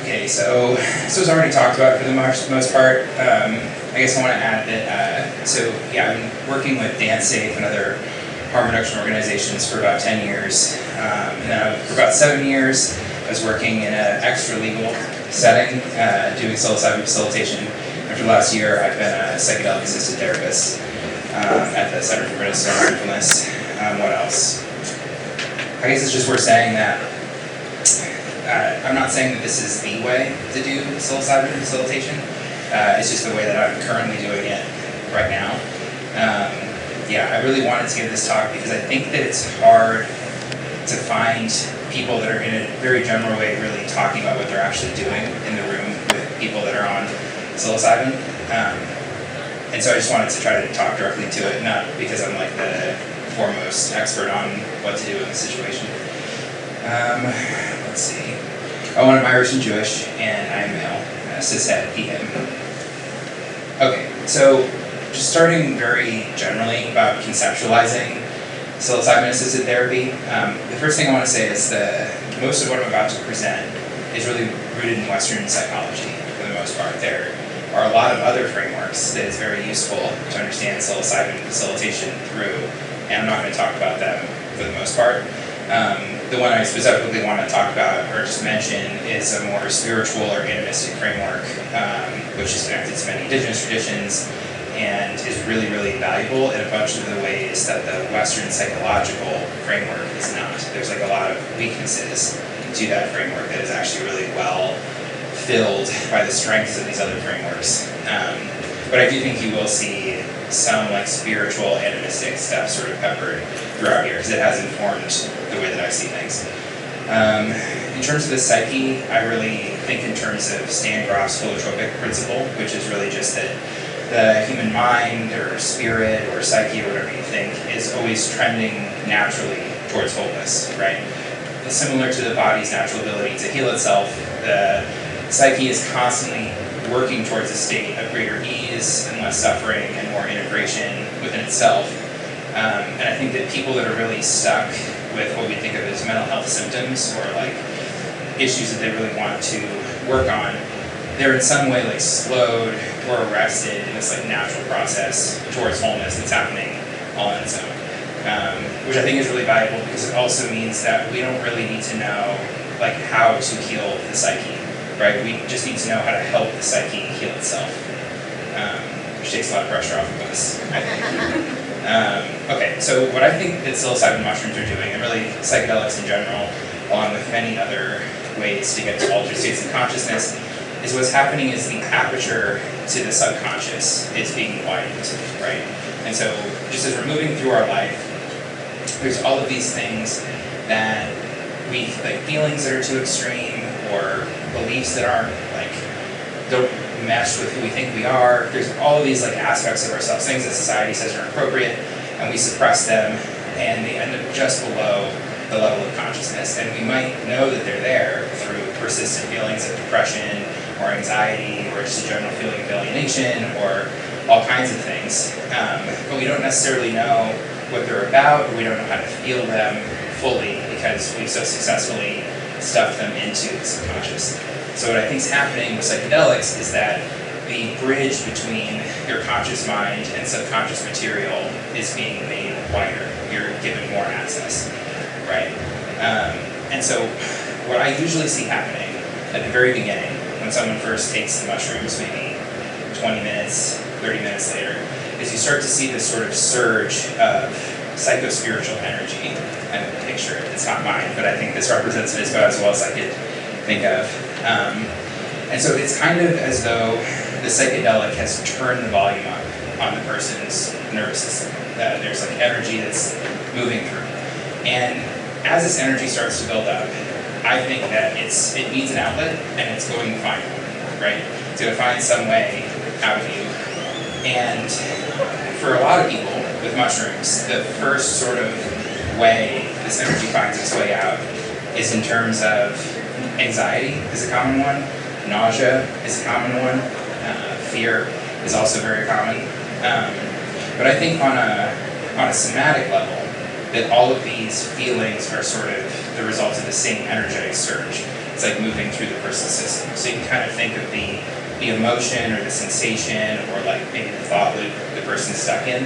Okay, so this was already talked about for the most part. I guess I want to add that, I've been working with Dance Safe and other harm reduction organizations for about 10 years. And then for about 7 years, I was working in an extra-legal setting, doing psilocybin facilitation. And for the last year, I've been a psychedelic-assisted therapist at the Center for Medicinal Mindfulness. What else? I guess it's just worth saying that I'm not saying that this is the way to do psilocybin facilitation. It's just the way that I'm currently doing it right now. I really wanted to give this talk because I think that it's hard to find people that are in a very general way really talking about what they're actually doing in the room with people that are on psilocybin. And so I just wanted to try to talk directly to it, not because I'm like the foremost expert on what to do in the situation. Let's see. Oh, and I'm Irish and Jewish, and I'm male, cishet, he, him. Okay, so just starting very generally about conceptualizing psilocybin-assisted therapy, the first thing I want to say is that most of what I'm about to present is really rooted in Western psychology, for the most part. There are a lot of other frameworks that is very useful to understand psilocybin facilitation through, and I'm not going to talk about them for the most part. The one I specifically want to talk about or just mention is a more spiritual or animistic framework, which is connected to many indigenous traditions and is really, really valuable in a bunch of the ways that the Western psychological framework is not. There's like a lot of weaknesses to that framework that is actually really well filled by the strengths of these other frameworks. But I do think you will see some like spiritual animistic stuff sort of peppered throughout here because it has informed the way that I see things. In terms of the psyche, I really think in terms of Stan Grof's holotropic principle, which is really just that the human mind or spirit or psyche or whatever you think is always trending naturally towards wholeness, right? Similar to the body's natural ability to heal itself, the psyche is constantly working towards a state of greater ease and less suffering and more integration within itself. And I think that people that are really stuck with what we think of as mental health symptoms or like issues that they really want to work on, they're in some way like slowed or arrested in this like natural process towards wholeness that's happening all on its own. Which I think is really valuable because it also means that we don't really need to know like how to heal the psyche, right? We just need to know how to help the psyche heal itself, which takes a lot of pressure off of us, I think. Okay, so what I think that psilocybin mushrooms are doing, and really psychedelics in general, along with many other ways to get to altered states of consciousness, is what's happening is the aperture to the subconscious is being widened, right? And so just as we're moving through our life, there's all of these things that we, like feelings that are too extreme or beliefs that aren't like, don't mesh with who we think we are. There's all of these like aspects of ourselves, things that society says are inappropriate, and we suppress them, and they end up just below the level of consciousness. And we might know that they're there through persistent feelings of depression or anxiety or just a general feeling of alienation or all kinds of things. But we don't necessarily know what they're about, or we don't know how to feel them fully because we've so successfully stuffed them into the subconscious. So what I think is happening with psychedelics is that the bridge between your conscious mind and subconscious material is being made wider. You're given more access, right? And so what I usually see happening at the very beginning, when someone first takes the mushrooms, maybe 20 minutes, 30 minutes later, is you start to see this sort of surge of psychospiritual energy. I picture it, it's not mine, but I think this represents it about as well as I could think of. And so it's kind of as though the psychedelic has turned the volume up on the person's nervous system. There's like energy that's moving through. And as this energy starts to build up, I think that it needs an outlet, and it's going to find one, right? It's going to find some way out of you. And for a lot of people with mushrooms, the first sort of way this energy finds its way out is in terms of anxiety is a common one, nausea is a common one, fear is also very common. But I think on a somatic level, that all of these feelings are sort of the result of the same energetic surge. it's like moving through the person's system. So you can kind of think of the emotion or the sensation or like maybe the thought loop the person's stuck in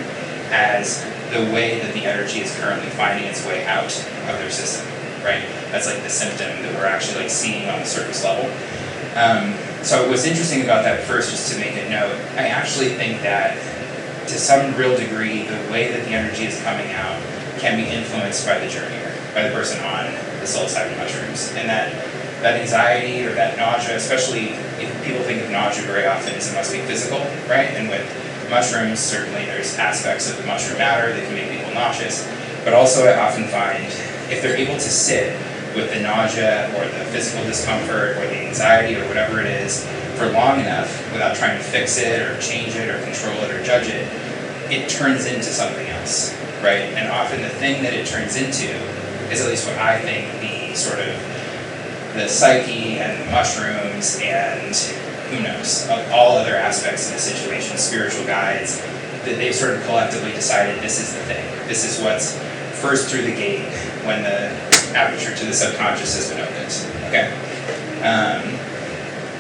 as the way that the energy is currently finding its way out of their system, right? That's like the symptom that we're actually like seeing on the surface level. So what's interesting about that first, just to make a note, I actually think that to some real degree, the way that the energy is coming out can be influenced by the journeyer, by the person on the psilocybin mushrooms. And that anxiety or that nausea, especially if people think of nausea very often as it must be physical, right? And with mushrooms, certainly there's aspects of the mushroom matter that can make people nauseous. But also I often find if they're able to sit with the nausea or the physical discomfort or the anxiety or whatever it is for long enough without trying to fix it or change it or control it or judge it, it turns into something else, right? And often the thing that it turns into is, at least what I think, the sort of the psyche and the mushrooms and who knows, all other aspects of the situation, spiritual guides, that they've sort of collectively decided this is the thing. This is what's first through the gate when the aperture to the subconscious has been opened, okay?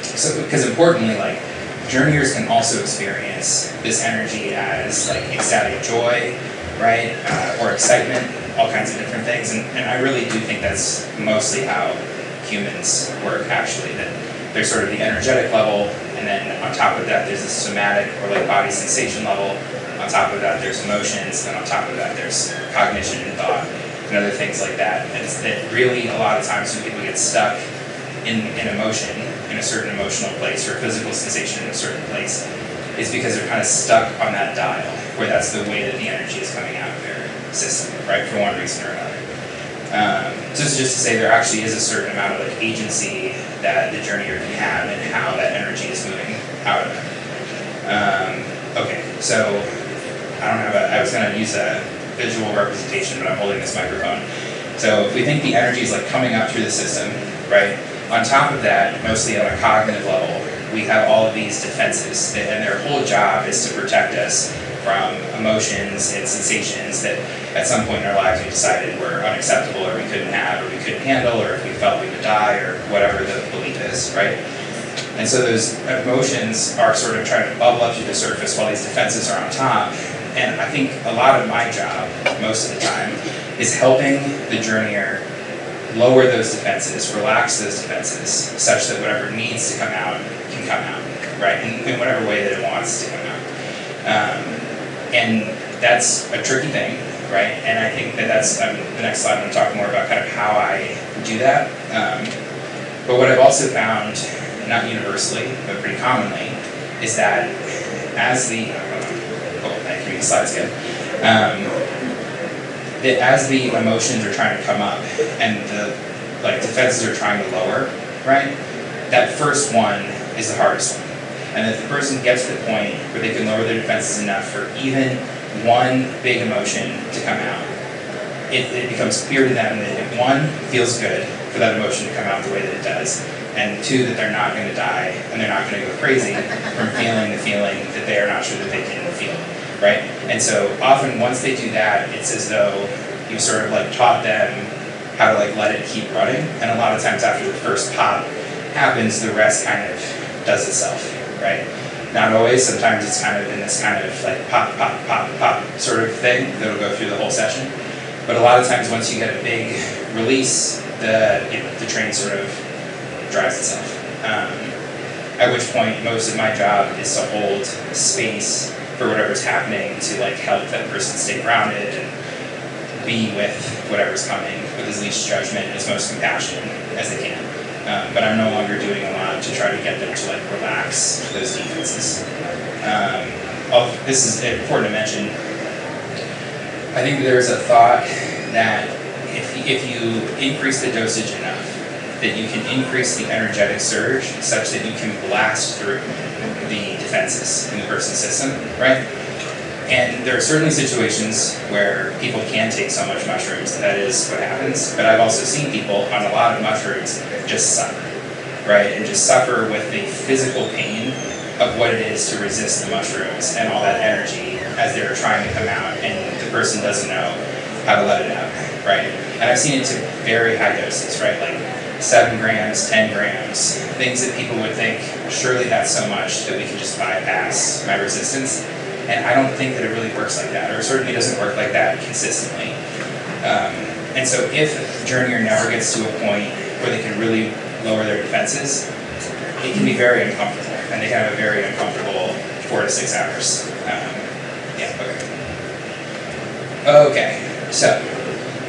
So, because importantly, like, journeyers can also experience this energy as, like, ecstatic joy, right? Or excitement, all kinds of different things, and I really do think that's mostly how humans work, actually, that there's sort of the energetic level, and then on top of that, there's the somatic, or like body sensation level. On top of that, there's emotions, and on top of that, there's cognition and thought, and other things like that. And it's that really, a lot of times when people get stuck in emotion, in a certain emotional place, or a physical sensation in a certain place, is because they're kind of stuck on that dial, where that's the way that the energy is coming out of their system, right, for one reason or another. So this is just to say there actually is a certain amount of like agency that the journeyer can have and how that energy is moving out of them. Okay, so I was going to use a visual representation, but I'm holding this microphone. So if we think the energy is like coming up through the system, right? On top of that, mostly on a cognitive level, we have all of these defenses, and their whole job is to protect us from emotions and sensations that at some point in our lives we decided were unacceptable or we couldn't have or we couldn't handle, or if we felt we would die or whatever the belief is, right? And so those emotions are sort of trying to bubble up to the surface while these defenses are on top. And I think a lot of my job, most of the time, is helping the journeyer lower those defenses, relax those defenses, such that whatever needs to come out can come out, right? In whatever way that it wants to come out. And that's a tricky thing, right? And I think that's, the next slide I'm going to talk more about kind of how I do that. But what I've also found, not universally, but pretty commonly, is that as the, I can read the slides again, that as the emotions are trying to come up and the defenses are trying to lower, right, that first one is the hardest one. And if the person gets to the point where they can lower their defenses enough for even one big emotion to come out, it becomes clear to them that if one, feels good for that emotion to come out the way that it does, and two, that they're not going to die and they're not going to go crazy from feeling the feeling that they are not sure that they can feel, right? And so often once they do that, it's as though you sort of like taught them how to like let it keep running, and a lot of times after the first pop happens, the rest kind of does itself, right? Not always, sometimes it's kind of in this kind of like pop, pop, pop, pop sort of thing that'll go through the whole session. But a lot of times once you get a big release, the train sort of drives itself. At which point most of my job is to hold space for whatever's happening to like help that person stay grounded and be with whatever's coming with as least judgment, as most compassion as they can. But I'm no longer doing a lot to try to get them to like relax those defenses. This is important to mention. I think there's a thought that if you increase the dosage enough, that you can increase the energetic surge such that you can blast through the defenses in the person's system, right? And there are certainly situations where people can take so much mushrooms that is what happens, but I've also seen people on a lot of mushrooms just suffer, right? And just suffer with the physical pain of what it is to resist the mushrooms and all that energy as they're trying to come out, and the person doesn't know how to let it out, right? And I've seen it to very high doses, right? Like 7 grams, 10 grams, things that people would think, surely that's so much that we can just bypass my resistance. And I don't think that it really works like that, or certainly doesn't work like that consistently. And so if a journeyer never gets to a point where they can really lower their defenses, it can be very uncomfortable, and they can have a very uncomfortable 4 to 6 hours. Okay, so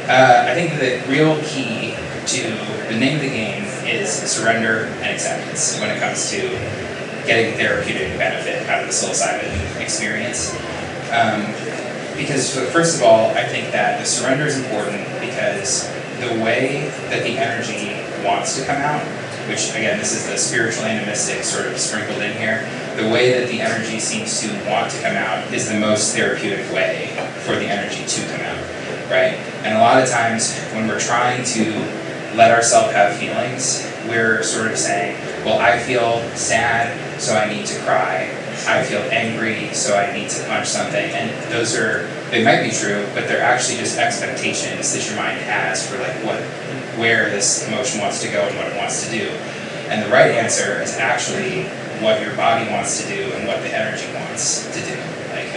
I think the real key to the name of the game is surrender and acceptance when it comes to getting therapeutic benefit out of the psilocybin experience. Because first of all, I think that the surrender is important because the way that the energy wants to come out, which again, this is the spiritual animistic sort of sprinkled in here, the way that the energy seems to want to come out is the most therapeutic way for the energy to come out, right? And a lot of times when we're trying to let ourselves have feelings, we're sort of saying, well, I feel sad, so I need to cry. I feel angry, so I need to punch something. And those they might be true, but they're actually just expectations that your mind has for like where this emotion wants to go and what it wants to do. And the right answer is actually what your body wants to do and what the energy wants to do.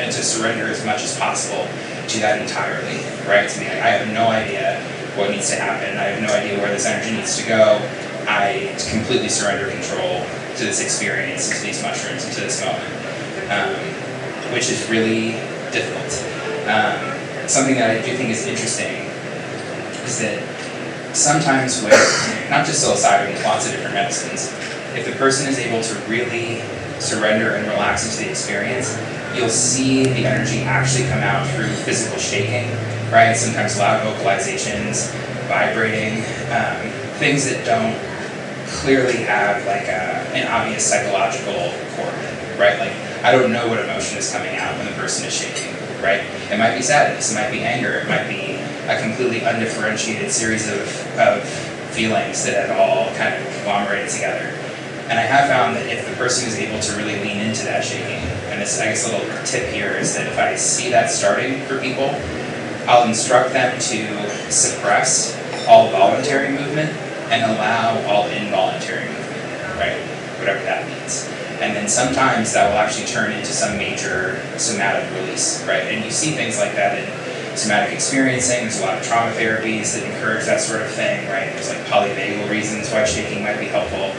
And to surrender as much as possible to that entirely, right? To be like, I have no idea what needs to happen. I have no idea where this energy needs to go. I completely surrender control to this experience, to these mushrooms, and to this moment, which is really difficult. Something that I do think is interesting is that sometimes with, not just psilocybin, lots of different medicines, if the person is able to really surrender and relax into the experience, you'll see the energy actually come out through physical shaking, right? Sometimes loud vocalizations, vibrating, things that don't clearly have like an obvious psychological core, right? Like, I don't know what emotion is coming out when the person is shaking, right? It might be sadness, it might be anger, it might be a completely undifferentiated series of feelings that have all kind of conglomerated together. And I have found that if the person is able to really lean into that shaking, and this, I guess, a little tip here is that if I see that starting for people, I'll instruct them to suppress all voluntary movement and allow all involuntary movement, right? Whatever that means. And then sometimes that will actually turn into some major somatic release, right? And you see things like that in somatic experiencing. There's a lot of trauma therapies that encourage that sort of thing, right? There's like polyvagal reasons why shaking might be helpful.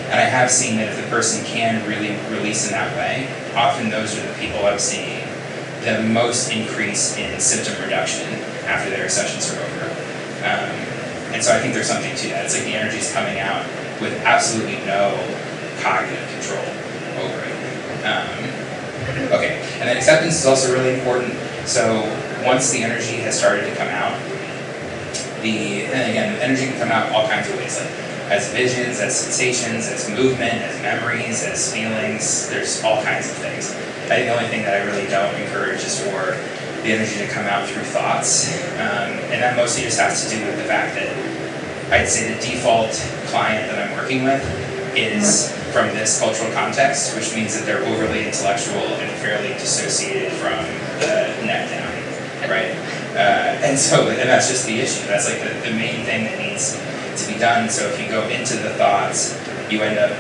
And I have seen that if the person can really release in that way, often those are the people I'm seeing the most increase in symptom reduction after their sessions are over. And so I think there's something to that. It's like the energy's coming out with absolutely no cognitive control over it. Okay, and then acceptance is also really important. So once the energy has started to come out, and again, the energy can come out all kinds of ways, like as visions, as sensations, as movement, as memories, as feelings. There's all kinds of things. I think the only thing that I really don't encourage is for the energy to come out through thoughts. And that mostly just has to do with the fact that I'd say the default client that I'm working with is from this cultural context, which means that they're overly intellectual and fairly dissociated from the neck down, right? And that's just the issue. That's like the main thing that needs to be done. So if you go into the thoughts, you end up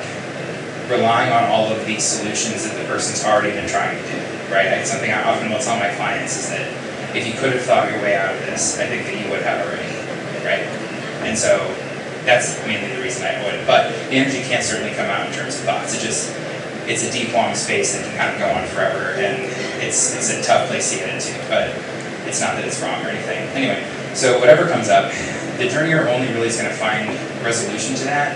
relying on all of these solutions that the person's already been trying to do, right? Something I often will tell my clients is that if you could have thought your way out of this, I think that you would have already, right? And so that's mainly the reason I avoid it. But the energy can certainly come out in terms of thoughts. It's a deep, long space that can kind of go on forever, and it's a tough place to get into, but it's not that it's wrong or anything. Anyway, so whatever comes up, the journeyer only really is going to find resolution to that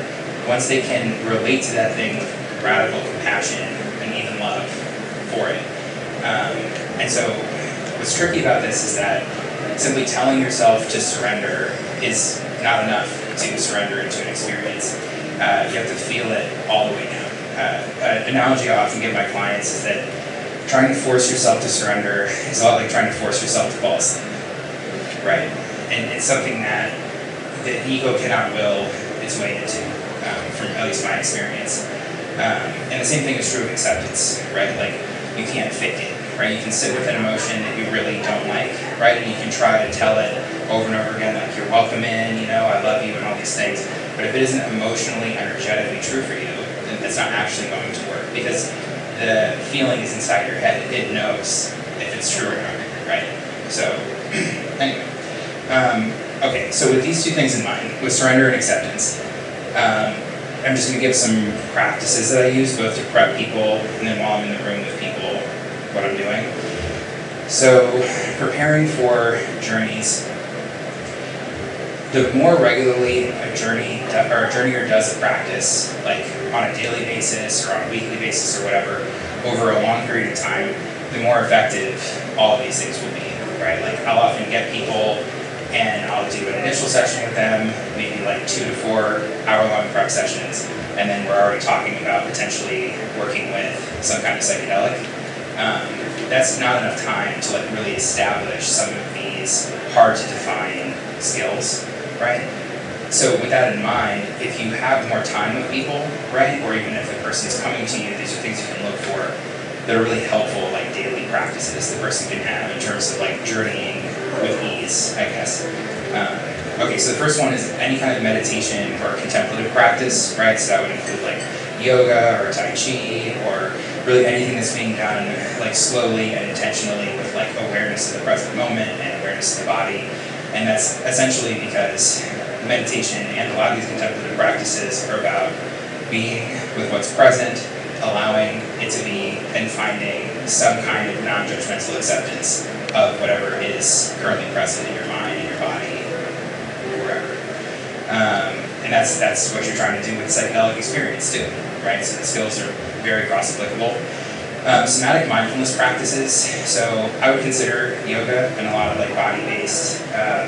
once they can relate to that thing with radical compassion and even love for it. And so what's tricky about this is that simply telling yourself to surrender is not enough to surrender into an experience. You have to feel it all the way down. An analogy I often give my clients is that trying to force yourself to surrender is a lot like trying to force yourself to fall asleep, right? And it's something that the ego cannot will its way into, from at least my experience. And the same thing is true of acceptance, right? Like, you can't fake it, right? You can sit with an emotion that you really don't like, right? And you can try to tell it over and over again, like, you're welcome in, I love you, and all these things. But if it isn't emotionally, energetically true for you, then it's not actually going to work, because the feeling is inside your head. It knows if it's true or not, right? So, anyway. Okay, so with these two things in mind, with surrender and acceptance, I'm just going to give some practices that I use both to prep people and then while I'm in the room with people, what I'm doing. So, preparing for journeys. The more regularly a journeyer does a practice, like on a daily basis or on a weekly basis or whatever, over a long period of time, the more effective all of these things will be, right? Like I'll often get people and I'll do an initial session with them, maybe like 2 to 4 hour-long prep sessions, and then we're already talking about potentially working with some kind of psychedelic. That's not enough time to like really establish some of these hard-to-define skills, right? So with that in mind, if you have more time with people, right, or even if the person's coming to you, these are things you can look for that are really helpful, like daily practices the person can have in terms of like journeying with ease, I guess. Okay, so the first one is any kind of meditation or contemplative practice, right? So that would include like yoga or Tai Chi or really anything that's being done like slowly and intentionally with like awareness of the present moment and awareness of the body. And that's essentially because meditation and a lot of these contemplative practices are about being with what's present, allowing it to be, and finding some kind of non-judgmental acceptance of whatever is currently present in your mind, in your body, wherever. And that's what you're trying to do with psychedelic experience too, right? So the skills are very cross-applicable. Somatic mindfulness practices, so I would consider yoga and a lot of like body-based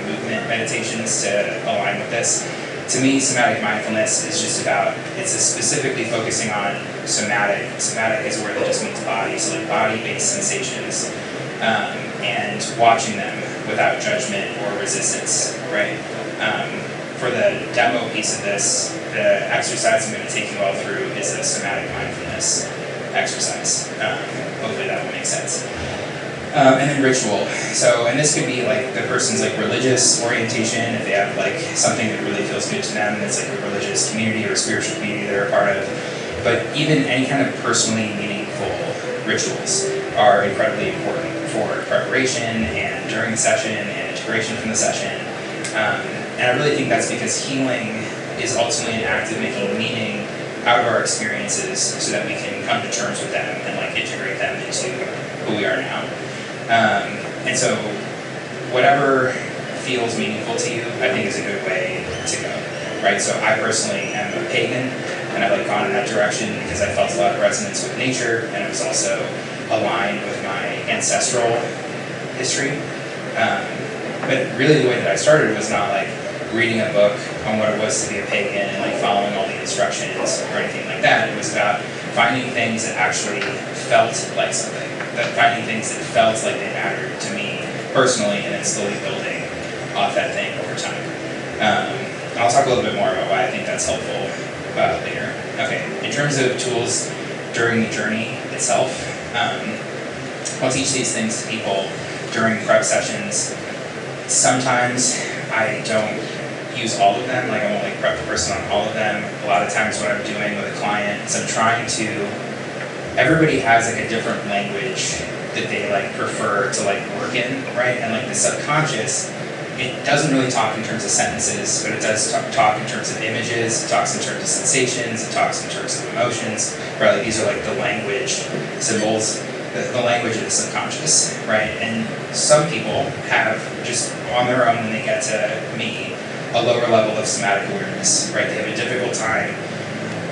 movement meditations to align with this. To me, somatic mindfulness is just about, it's specifically focusing on somatic. Somatic is a word that just means body, so like body-based sensations, and watching them without judgment or resistance, right? For the demo piece of this, the exercise I'm going to take you all through is a somatic mindfulness exercise. Hopefully that will make sense. And then ritual. So, and this could be like the person's like religious orientation, if they have like something that really feels good to them, that's like a religious community or a spiritual community they're a part of. But even any kind of personally meaningful rituals are incredibly important for preparation and during the session and integration from the session. And I really think that's because healing is ultimately an act of making meaning out of our experiences so that we can come to terms with them and like integrate them into who we are now. And so whatever feels meaningful to you, I think is a good way to go, right? So I personally am a pagan, and I've like gone in that direction because I felt a lot of resonance with nature, and it was also aligned with my ancestral history. But really the way that I started was not like reading a book on what it was to be a pagan and like following all the instructions or anything like that. It was about finding things that actually felt like something, finding things that felt like they mattered to me personally, and then slowly building off that thing over time. And I'll talk a little bit more about why I think that's helpful later. Okay, in terms of tools during the journey itself, I'll teach these things to people during prep sessions. Sometimes I don't use all of them, like I won't like prep the person on all of them. A lot of times what I'm doing with a client is I'm trying to, everybody has like a different language that they like prefer to like work in, right? And like the subconscious, it doesn't really talk in terms of sentences, but it does talk in terms of images, it talks in terms of sensations, it talks in terms of emotions, right? Like these are like the language symbols, the language of the subconscious, right? And some people have just on their own when they get to me, a lower level of somatic awareness, right? They have a difficult time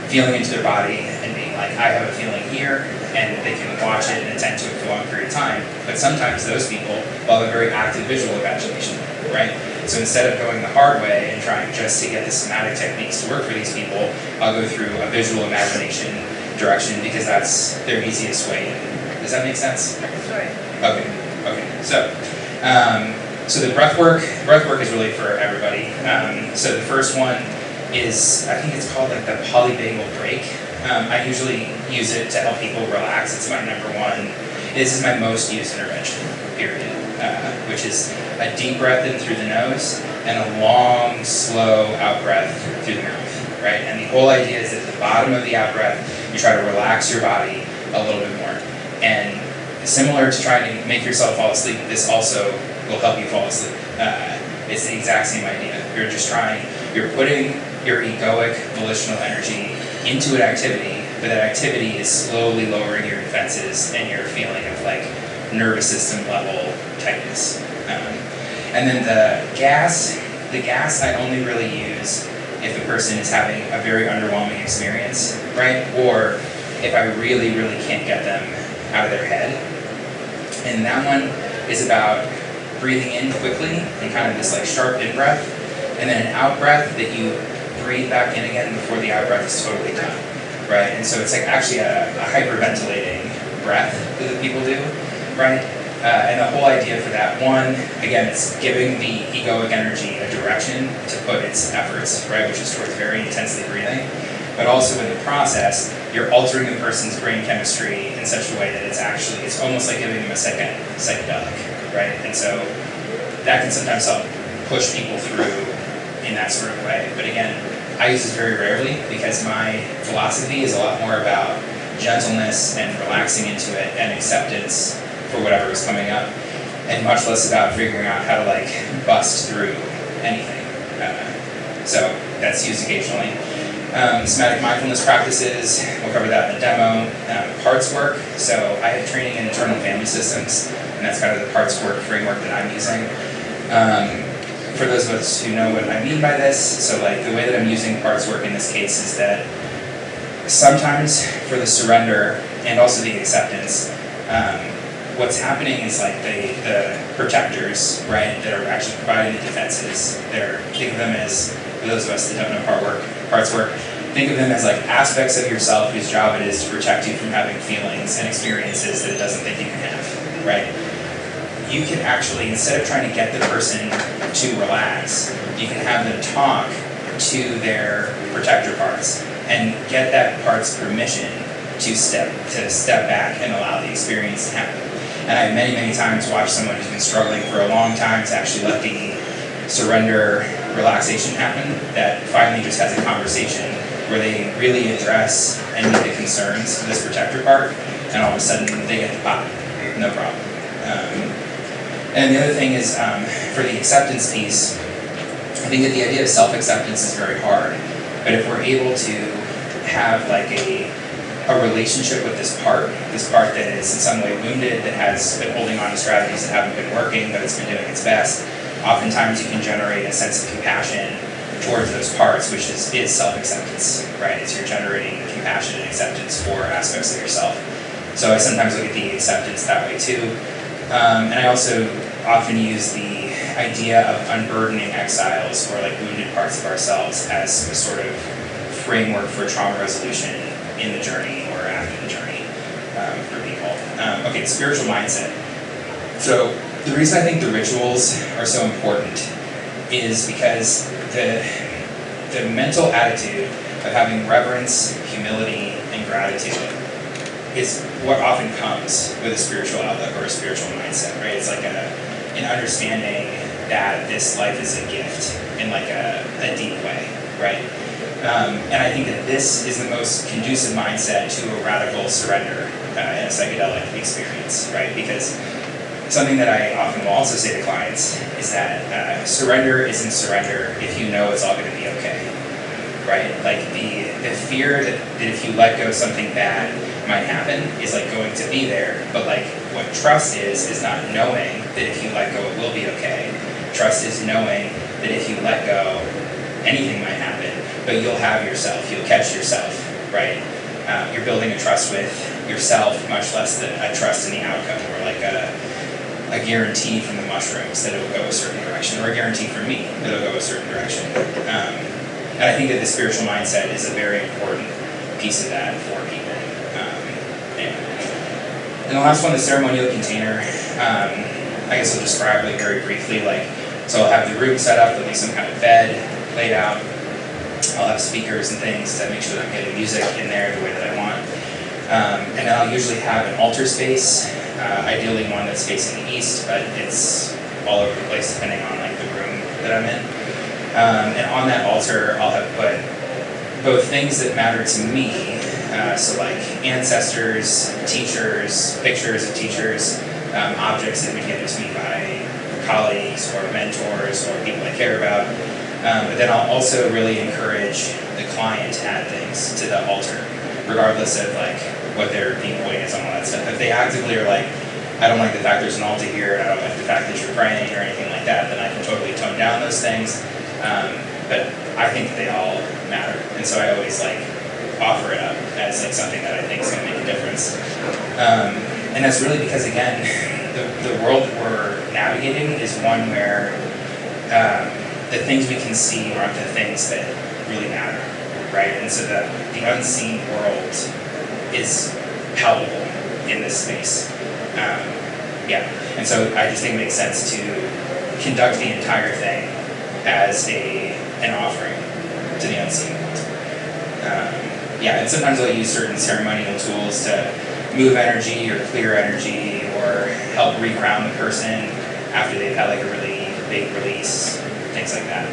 feeling into their body and being like, I have a feeling here, and they can watch it and attend to it for a long period of time. But sometimes those people will have a very active visual imagination, right? So instead of going the hard way and trying just to get the somatic techniques to work for these people, I'll go through a visual imagination direction because that's their easiest way in. Does that make sense? Sorry. Okay. So the breath work is really for everybody. So the first one is, I think it's called like the polyvagal break. I usually use it to help people relax. It's my number one. This is my most used intervention, period. Which is a deep breath in through the nose, and a long, slow out-breath through the mouth, right? And the whole idea is that at the bottom of the out-breath, you try to relax your body a little bit more. And similar to trying to make yourself fall asleep, this also will help you fall asleep. It's the exact same idea. You're putting your egoic volitional energy into an activity, but that activity is slowly lowering your defenses and your feeling of like nervous system level tightness. And then the gas I only really use if the person is having a very underwhelming experience, right? Or if I really, really can't get them out of their head. And that one is about breathing in quickly and kind of this like sharp in breath, and then an out breath that you breathe back in again before the out breath is totally done, right? And so it's like actually a hyperventilating breath that people do, right? And the whole idea for that one, again, it's giving the egoic energy a direction to put its efforts, right, which is towards very intensely breathing. But also in the process, you're altering the person's brain chemistry in such a way that it's almost like giving them a psychedelic, right? And so that can sometimes help push people through in that sort of way. But again, I use this very rarely because my philosophy is a lot more about gentleness and relaxing into it and acceptance for whatever is coming up, and much less about figuring out how to like bust through anything. So that's used occasionally. Somatic mindfulness practices, we'll cover that in the demo. Parts work, so I have training in internal family systems, and that's kind of the parts work framework that I'm using. For those of us who know what I mean by this, so like the way that I'm using parts work in this case is that sometimes for the surrender and also the acceptance, what's happening is like the protectors, right, that are actually providing the defenses, think of them as, for those of us that don't know parts work, think of them as like aspects of yourself whose job it is to protect you from having feelings and experiences that it doesn't think you can have, right? You can actually, instead of trying to get the person to relax, you can have them talk to their protector parts and get that part's permission to step back and allow the experience to happen. And I many, many times watched someone who's been struggling for a long time to actually let the surrender relaxation happen, that finally just has a conversation where they really address any of the concerns of this protector part, and all of a sudden they get the pop, no problem. And the other thing is, for the acceptance piece, I think that the idea of self-acceptance is very hard, but if we're able to have like a relationship with this part that is in some way wounded, that has been holding on to strategies that haven't been working, but it's been doing its best, oftentimes you can generate a sense of compassion towards those parts, which is self-acceptance, right? It's you're generating compassion and acceptance for aspects of yourself. So I sometimes look at the acceptance that way too. And I also often use the idea of unburdening exiles or like wounded parts of ourselves as a sort of framework for trauma resolution in the journey or after the journey for people. Okay, spiritual mindset. So the reason I think the rituals are so important is because the mental attitude of having reverence, humility, and gratitude is what often comes with a spiritual outlook or a spiritual mindset, right? It's like an understanding that this life is a gift in like a deep way, right? And I think that this is the most conducive mindset to a radical surrender in a psychedelic experience, right? Because something that I often will also say to clients is that surrender isn't surrender if you know it's all going to be okay, right? Like the fear that if you let go something bad might happen is like going to be there, but like what trust is not knowing that if you let go it will be okay. Trust is knowing that if you let go anything might happen, but you'll have yourself, you'll catch yourself, right? You're building a trust with yourself, much less than a trust in the outcome, or like a guarantee from the mushrooms that it will go a certain direction, or a guarantee from me that it'll go a certain direction. And I think that the spiritual mindset is a very important piece of that for people. And the last one, the ceremonial container, I guess I'll describe like very briefly, like, so I'll have the room set up, there'll be some kind of bed laid out, I'll have speakers and things to make sure that I'm getting music in there the way that I want. And then I'll usually have an altar space, ideally one that's facing the east, but it's all over the place depending on like the room that I'm in. And on that altar, I'll have put both things that matter to me, so like ancestors, teachers, pictures of teachers, objects that would be given to me by colleagues or mentors or people I care about. But then I'll also really encourage the client to add things to the altar, regardless of like what their viewpoint is on all that stuff. If they actively are like, I don't like the fact there's an altar here, and I don't like the fact that you're praying or anything like that, then I can totally tone down those things. But I think that they all matter, and so I always like offer it up as like something that I think is going to make a difference. And that's really because, again, the world we're navigating is one where the things we can see aren't the things that really matter, right? And so the unseen world is palpable in this space. And so I just think it makes sense to conduct the entire thing as an offering to the unseen world. And sometimes I'll use certain ceremonial tools to move energy or clear energy or help reground the person after they've had like a really big release, things like that.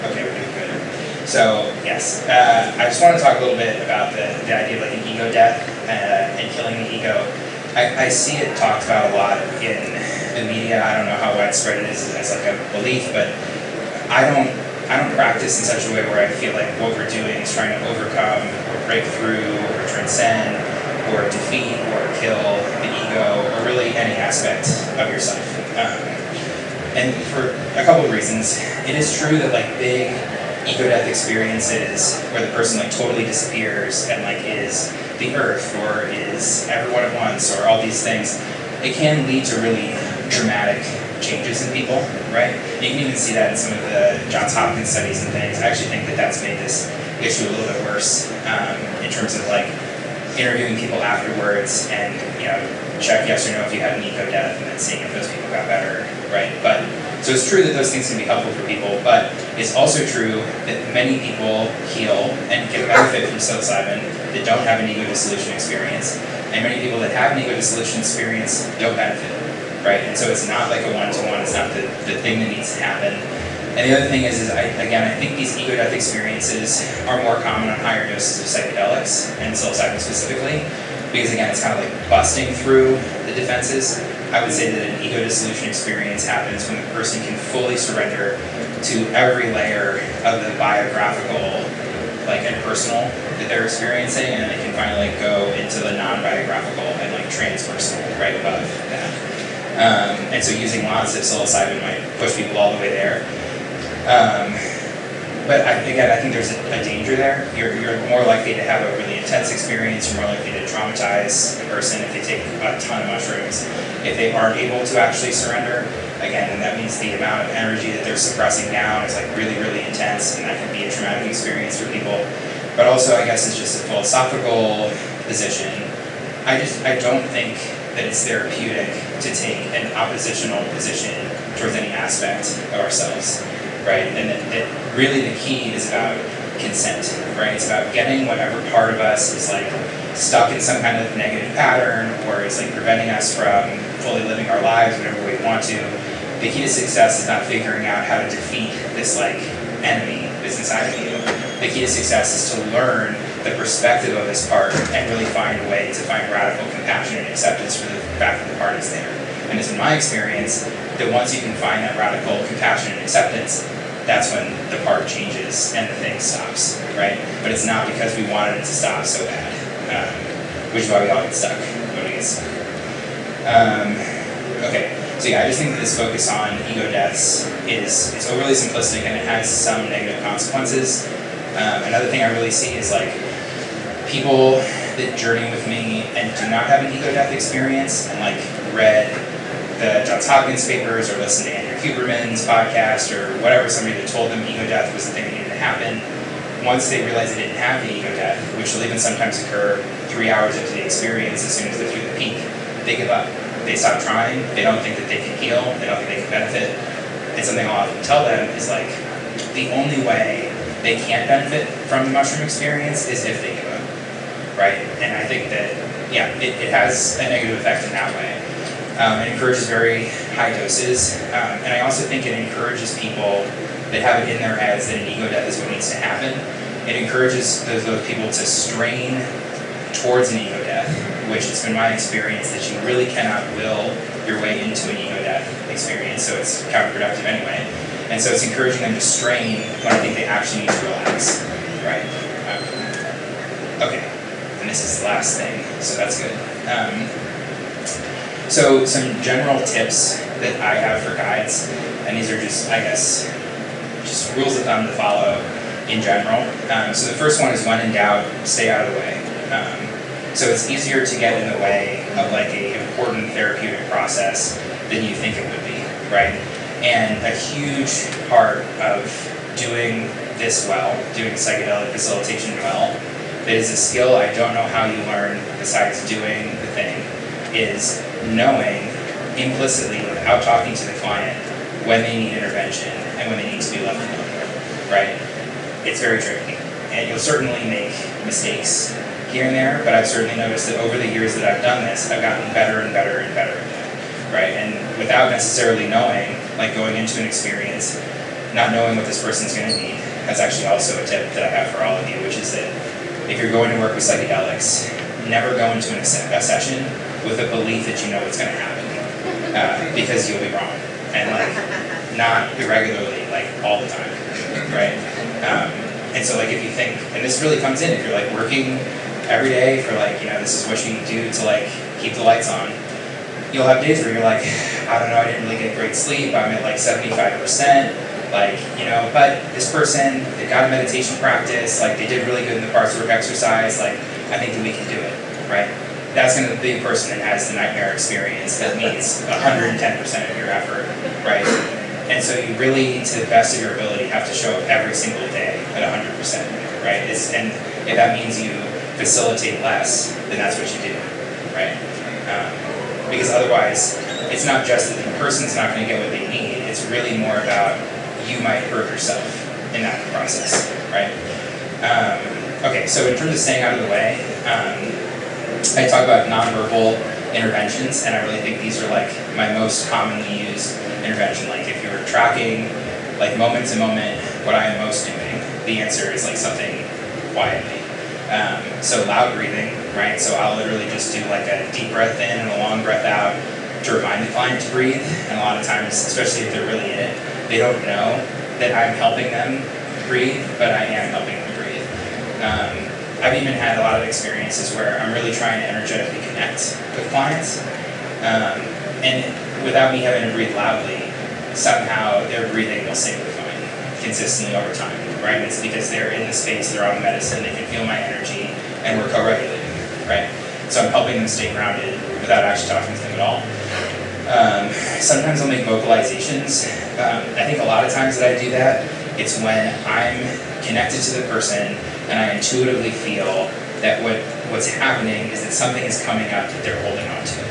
Okay, we're doing good. So yes, I just want to talk a little bit about the idea of like an ego death and killing the ego. I see it talked about a lot in the media. I don't know how widespread it is as like a belief, but I don't practice in such a way where I feel like what we're doing is trying to overcome or break through or transcend or defeat or kill the ego or really any aspect of yourself. And for a couple of reasons. It is true that like big ego death experiences where the person like totally disappears and like is the earth or is everyone at once or all these things, it can lead to really dramatic changes in people, right? You can even see that in some of the Johns Hopkins studies and things. I actually think that that's made this issue a little bit worse in terms of like interviewing people afterwards and, check yes or no if you had an ego death and then seeing if those people got better, right? But so it's true that those things can be helpful for people, but it's also true that many people heal and get benefit from psilocybin that don't have an ego dissolution experience, and many people that have an ego dissolution experience don't benefit, right? And so it's not like a one-to-one, it's not the thing that needs to happen. And the other thing is I think these ego death experiences are more common on higher doses of psychedelics, and psilocybin specifically, because again, it's kind of like busting through the defenses. I would say that an ego dissolution experience happens when the person can fully surrender to every layer of the biographical, like, and personal that they're experiencing, and then they can finally like go into the non-biographical and like transpersonal right above that. And so using lots of psilocybin might push people all the way there. But I think there's a danger there. You're more likely to have a really intense experience. You're more likely to traumatize the person if they take a ton of mushrooms. If they aren't able to actually surrender, again, and that means the amount of energy that they're suppressing down is like really, really intense, and that can be a traumatic experience for people. But also, I guess it's just a philosophical position. I don't think that it's therapeutic to take an oppositional position towards any aspect of ourselves. Right, and that really the key is about consent, right? It's about getting whatever part of us is like stuck in some kind of negative pattern or is like preventing us from fully living our lives whatever we want to. The key to success is not figuring out how to defeat this like enemy that's inside of you. The key to success is to learn the perspective of this part and really find a way to find radical compassion and acceptance for the fact that the part is there. And it's in my experience that once you can find that radical compassion and acceptance, that's when the part changes and the thing stops, right? But it's not because we wanted it to stop so bad, which is why we all get stuck when we get stuck. Okay, so yeah, I just think that this focus on ego deaths it's overly simplistic and it has some negative consequences. Another thing I really see is like people that journey with me and do not have an ego death experience and like read the Johns Hopkins papers or listened to Andrew Huberman's podcast or whatever, somebody that told them ego death was the thing that needed to happen. Once they realize they didn't have the ego death, which will even sometimes occur 3 hours into the experience as soon as they're through the peak, they give up. They stop trying, they don't think that they can heal, they don't think they can benefit. And something I'll often tell them is like, the only way they can't benefit from the mushroom experience is if they give up, right? And I think that, yeah, it has a negative effect in that way. It encourages very high doses, and I also think it encourages people that have it in their heads that an ego death is what needs to happen. It encourages those people to strain towards an ego death, which it's been my experience that you really cannot will your way into an ego death experience, so it's counterproductive anyway. And so it's encouraging them to strain when I think they actually need to relax, right? Okay, and this is the last thing, so that's good. So some general tips that I have for guides, and these are just, I guess, just rules of thumb to follow in general. So the first one is, when in doubt, stay out of the way. So it's easier to get in the way of like an important therapeutic process than you think it would be, right? And a huge part of doing this well, doing psychedelic facilitation well, that is a skill I don't know how you learn besides doing the thing, is knowing implicitly, without talking to the client, when they need intervention and when they need to be left alone, right? It's very tricky. And you'll certainly make mistakes here and there, but I've certainly noticed that over the years that I've done this, I've gotten better and better and better at it, right? And without necessarily knowing, like going into an experience, not knowing what this person's going to need, that's actually also a tip that I have for all of you, which is that if you're going to work with psychedelics, never go into a session with a belief that you know what's going to happen, because you'll be wrong, and like not irregularly, like all the time, right? And so like if you think, and this really comes in if you're like working every day for like, you know, this is what you do to like keep the lights on, you'll have days where you're like, I don't know, I didn't really get great sleep, I'm at like 75%, like, you know, but this person, they got a meditation practice, like they did really good in the parts work exercise, like I think that we can do it, right? That's going to be a person that has the nightmare experience that needs 110% of your effort, right? And so you really, to the best of your ability, have to show up every single day at 100%, right? And if that means you facilitate less, then that's what you do, right? Because otherwise, it's not just that the person's not going to get what they need, it's really more about you might hurt yourself in that process, right? Okay, so in terms of staying out of the way, I talk about nonverbal interventions, and I really think these are like my most commonly used intervention. Like if you're tracking like moment to moment what I am most doing, the answer is like something quietly. So loud breathing, right? So I'll literally just do like a deep breath in and a long breath out to remind the client to breathe. And a lot of times, especially if they're really in it, they don't know that I'm helping them breathe, but I am helping them breathe. I've even had a lot of experiences where I'm really trying to energetically connect with clients, and without me having to breathe loudly, somehow their breathing will sync with mine consistently over time, right? It's because they're in the space, they're on medicine, they can feel my energy, and we're co-regulating, right? So I'm helping them stay grounded without actually talking to them at all. Sometimes I'll make vocalizations. I think a lot of times that I do that, it's when I'm connected to the person and I intuitively feel that what's happening is that something is coming up that they're holding on to,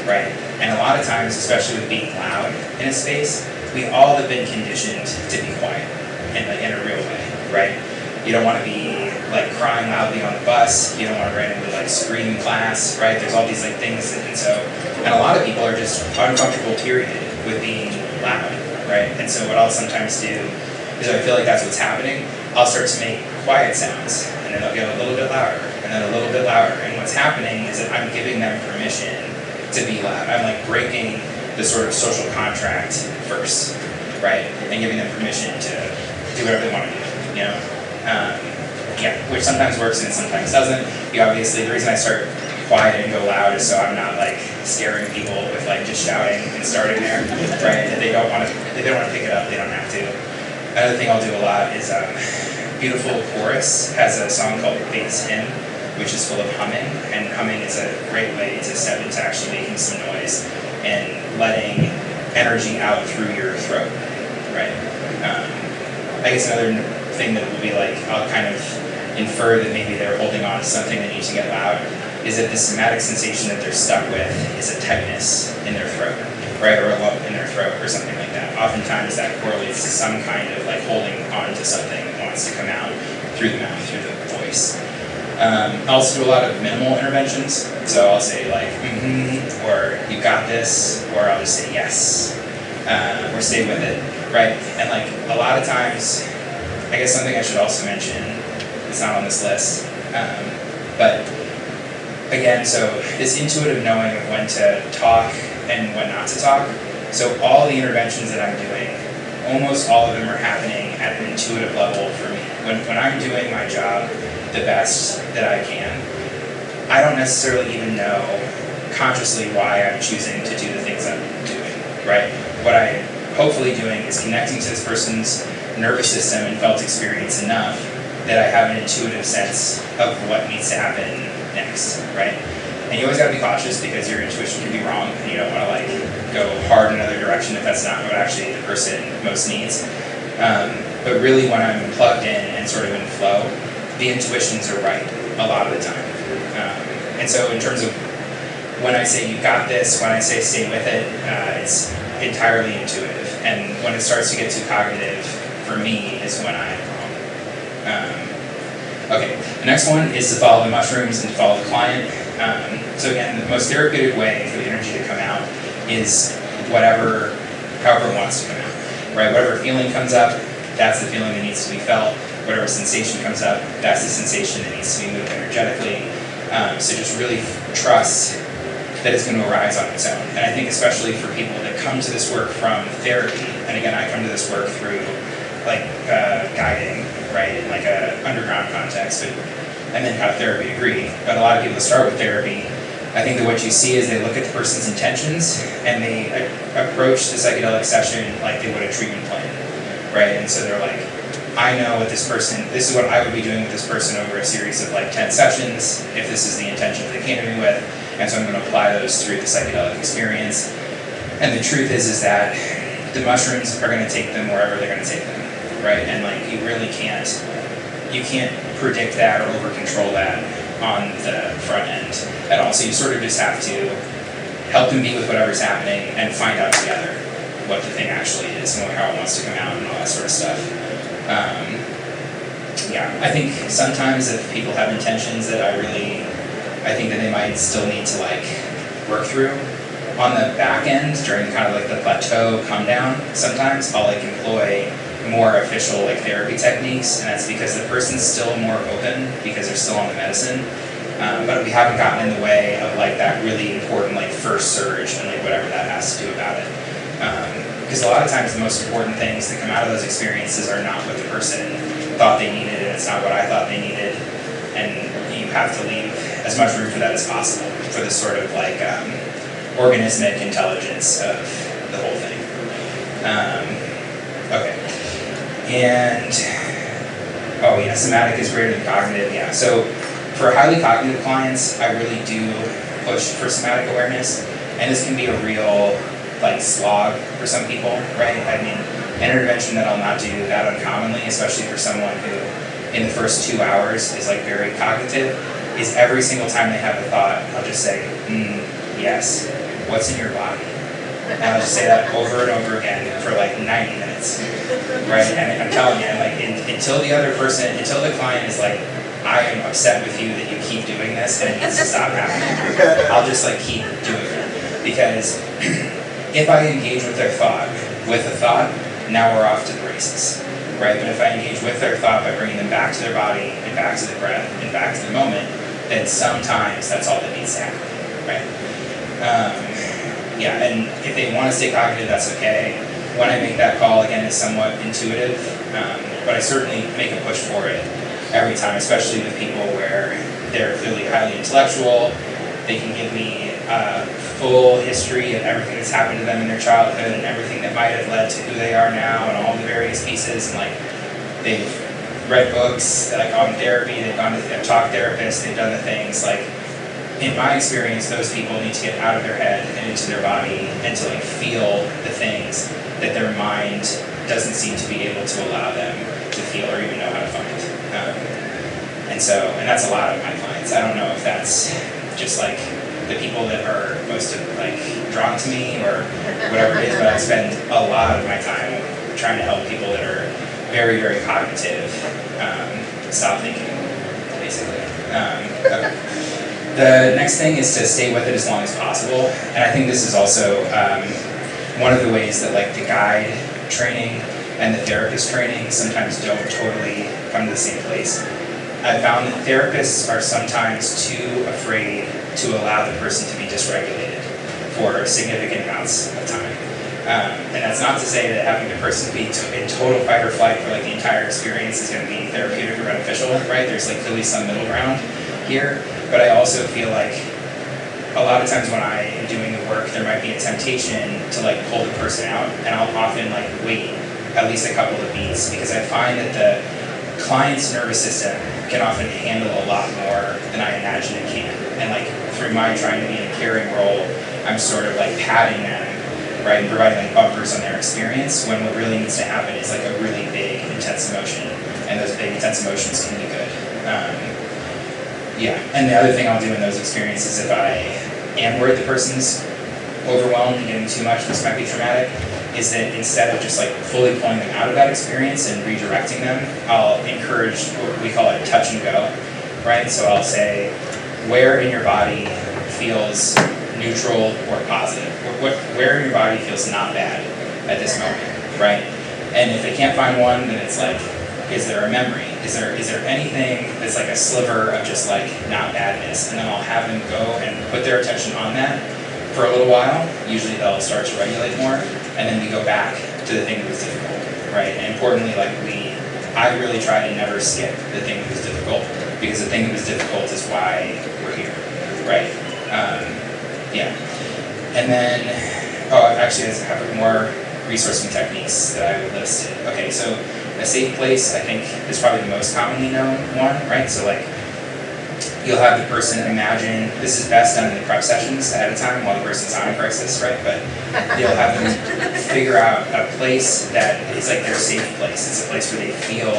right? And a lot of times, especially with being loud in a space, we all have been conditioned to be quiet in a real way, right? You don't want to be like crying loudly on the bus, you don't want to randomly like scream in class, right? There's all these like things, and a lot of people are just uncomfortable, period, with being loud, right? And so what I'll sometimes do is, if I feel like that's what's happening, I'll start to make quiet sounds, and then they'll get a little bit louder, and then a little bit louder, and what's happening is that I'm giving them permission to be loud. I'm like breaking the sort of social contract first, right? And giving them permission to do whatever they want to do, you know? Which sometimes works and sometimes doesn't. Obviously, the reason I start quiet and go loud is so I'm not like scaring people with like just shouting and starting there, right? If they don't want to pick it up, they don't have to. Another thing I'll do a lot is Beautiful Chorus has a song called Bass Hymn, which is full of humming, and humming is a great way to step into actually making some noise and letting energy out through your throat, right? I guess another thing that will be like, I'll kind of infer that maybe they're holding on to something that needs to get loud, is that the somatic sensation that they're stuck with is a tightness in their throat, right? Or a lump in their throat or something like that. Oftentimes that correlates to some kind of like holding on to something that wants to come out through the mouth, through the voice. I also do a lot of minimal interventions, so I'll say like, or you got this, or I'll just say yes, or stay with it, right? And like a lot of times, I guess something I should also mention, it's not on this list, but again, so this intuitive knowing of when to talk and when not to talk. So all the interventions that I'm doing, almost all of them are happening at an intuitive level for me. When I'm doing my job the best that I can, I don't necessarily even know consciously why I'm choosing to do the things I'm doing, right? What I'm hopefully doing is connecting to this person's nervous system and felt experience enough that I have an intuitive sense of what needs to happen next, right? And you always gotta be cautious because your intuition can be wrong and you don't wanna like go hard in another direction if that's not what actually the person most needs. But really when I'm plugged in and sort of in flow, the intuitions are right a lot of the time. And so in terms of when I say you got this, when I say stay with it, it's entirely intuitive. And when it starts to get too cognitive, for me, is when I'm wrong. Okay, the next one is to follow the mushrooms and to follow the client. So again, the most therapeutic way for the energy to come out is however it wants to come out, right? Whatever feeling comes up, that's the feeling that needs to be felt. Whatever sensation comes up, that's the sensation that needs to be moved energetically. So just really trust that it's going to arise on its own. And I think especially for people that come to this work from therapy, and again, I come to this work through like guiding, right, in like a underground context, and then have therapy degree. But a lot of people that start with therapy, I think that what you see is they look at the person's intentions and they approach the psychedelic session like they would a treatment plan, right? And so they're like, I know what this is what I would be doing with this person over a series of like 10 sessions, if this is the intention that they came to me with, and so I'm going to apply those through the psychedelic experience. And the truth is that the mushrooms are going to take them wherever they're going to take them, right? And like you really can't predict that or over control that on the front end at all. So you sort of just have to help them be with whatever's happening and find out together what the thing actually is and how it wants to come out and all that sort of stuff. I think sometimes if people have intentions that I think that they might still need to like work through on the back end during kind of like the plateau come down. Sometimes I'll like employ more official like therapy techniques, and that's because the person's still more open because they're still on the medicine, but we haven't gotten in the way of like that really important like first surge and like whatever that has to do about it. Because a lot of times the most important things that come out of those experiences are not what the person thought they needed, and it's not what I thought they needed, and you have to leave as much room for that as possible for this sort of like organismic intelligence of the whole thing. Okay. And, somatic is greater than cognitive, yeah. So for highly cognitive clients, I really do push for somatic awareness, and this can be a real like slog for some people, right? I mean, an intervention that I'll not do that uncommonly, especially for someone who in the first 2 hours is like very cognitive, is every single time they have a thought, I'll just say, yes, what's in your body? And I'll just say that over and over again for like 90 minutes, right? And I'm telling you, like until the client is like, I am upset with you that you keep doing this and it needs to stop happening, I'll just like keep doing it. Because if I engage with their thought, now we're off to the races, right? But if I engage with their thought by bringing them back to their body and back to the breath and back to the moment, then sometimes that's all that needs to happen, right? And if they want to stay cognitive, that's okay. When I make that call, again, it's somewhat intuitive, but I certainly make a push for it every time, especially with people where they're clearly highly intellectual. They can give me a full history of everything that's happened to them in their childhood and everything that might have led to who they are now and all the various pieces. And like they've read books, like on therapy, they've gone to talk therapists, they've done the things. Like in my experience, those people need to get out of their head and into their body and to like feel the things that their mind doesn't seem to be able to allow them to feel or even know how to find. And that's a lot of my clients. I don't know if that's just like the people that are most like drawn to me or whatever it is, but I spend a lot of my time trying to help people that are very, very cognitive stop thinking, basically. Okay. The next thing is to stay with it as long as possible, and I think this is also one of the ways that like the guide training and the therapist training sometimes don't totally come to the same place. I found that therapists are sometimes too afraid to allow the person to be dysregulated for significant amounts of time. And that's not to say that having the person be in total fight or flight for like the entire experience is going to be therapeutic or beneficial, right? There's like clearly some middle ground here, but I also feel like a lot of times when I am doing the work, there might be a temptation to like pull the person out, and I'll often like wait at least a couple of beats because I find that the client's nervous system can often handle a lot more than I imagine it can. And like through my trying to be in a caring role, I'm sort of like patting them, right, and providing like bumpers on their experience when what really needs to happen is like a really big, intense emotion. And those big, intense emotions can be good. Yeah, and the other thing I'll do in those experiences, if I am worried the person's overwhelmed and getting too much, this might be traumatic, is that instead of just like fully pulling them out of that experience and redirecting them, I'll encourage what we call it touch and go, right? So I'll say, where in your body feels neutral or positive? Where in your body feels not bad at this moment, right? And if they can't find one, then it's like, is there a memory? Is there anything that's like a sliver of just like not badness? And then I'll have them go and put their attention on that for a little while. Usually they'll start to regulate more, and then we go back to the thing that was difficult, right? And importantly, like I really try to never skip the thing that was difficult, because the thing that was difficult is why we're here, right? Yeah. And then, actually there's a couple more resourcing techniques that I would list. Okay, so a safe place, I think, is probably the most commonly known one, right? So like, you'll have the person imagine, this is best done in the prep sessions ahead of time while the person's on a crisis, right? But you'll have them figure out a place that is like their safe place. It's a place where they feel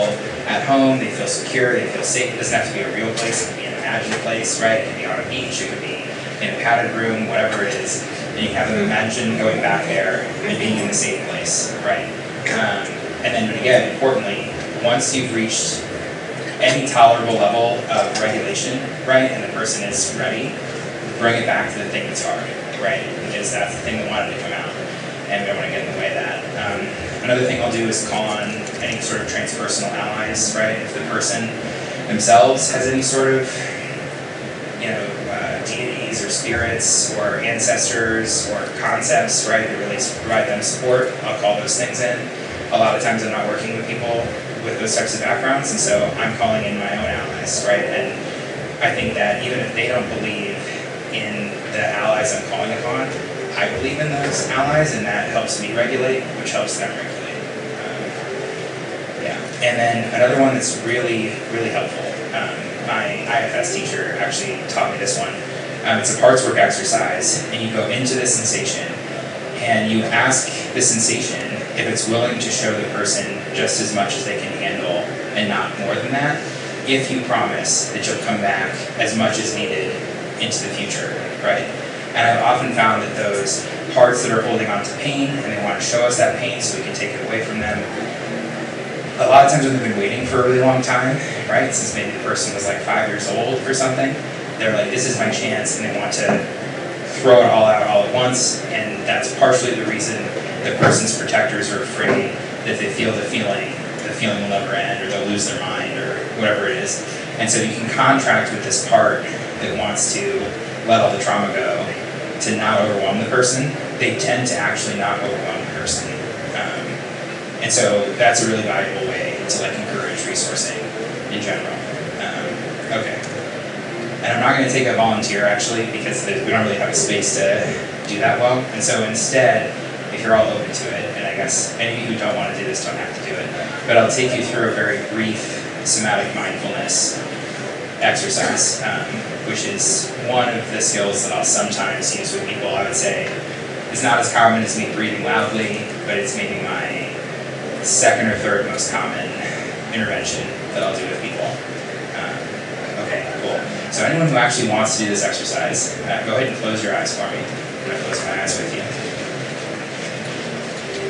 at home, they feel secure, they feel safe. It doesn't have to be a real place, it can be an imagined place, right? It can be on a beach, it could be in a padded room, whatever it is. And you have them imagine going back there and being in the safe place, right? And then again, importantly, once you've reached any tolerable level of regulation, right, and the person is ready, bring it back to the thing that's hard, right, because that's the thing that wanted to come out, and we don't want to get in the way of that. Another thing I'll do is call on any sort of transpersonal allies, right, if the person themselves has any sort of, deities or spirits or ancestors or concepts, right, that really provide them support, I'll call those things in. A lot of times I'm not working with people with those types of backgrounds, and so I'm calling in my own allies, right? And I think that even if they don't believe in the allies I'm calling upon, I believe in those allies, and that helps me regulate, which helps them regulate. Yeah, and then another one that's really, really helpful. My IFS teacher actually taught me this one. It's a parts work exercise, and you go into the sensation, and you ask the sensation if it's willing to show the person just as much as they can handle and not more than that, if you promise that you'll come back as much as needed into the future, right? And I've often found that those parts that are holding on to pain and they want to show us that pain so we can take it away from them, a lot of times when they've been waiting for a really long time, right, since maybe the person was like 5 years old or something, they're like, this is my chance, and they want to throw it all out all at once, and that's partially the reason the person's protectors are afraid that they feel the feeling will never end, or they'll lose their mind, or whatever it is. And so you can contract with this part that wants to let all the trauma go, to not overwhelm the person. They tend to actually not overwhelm the person. And so that's a really valuable way to like encourage resourcing in general. Okay. And I'm not going to take a volunteer actually, because we don't really have a space to do that well. And so instead, if you're all open to it, and I guess any of you who don't want to do this don't have to do it, but I'll take you through a very brief somatic mindfulness exercise, which is one of the skills that I'll sometimes use with people. I would say it's not as common as me breathing loudly, but it's maybe my second or third most common intervention that I'll do with people. Okay, cool. So anyone who actually wants to do this exercise, go ahead and close your eyes for me. I'm going to close my eyes with you.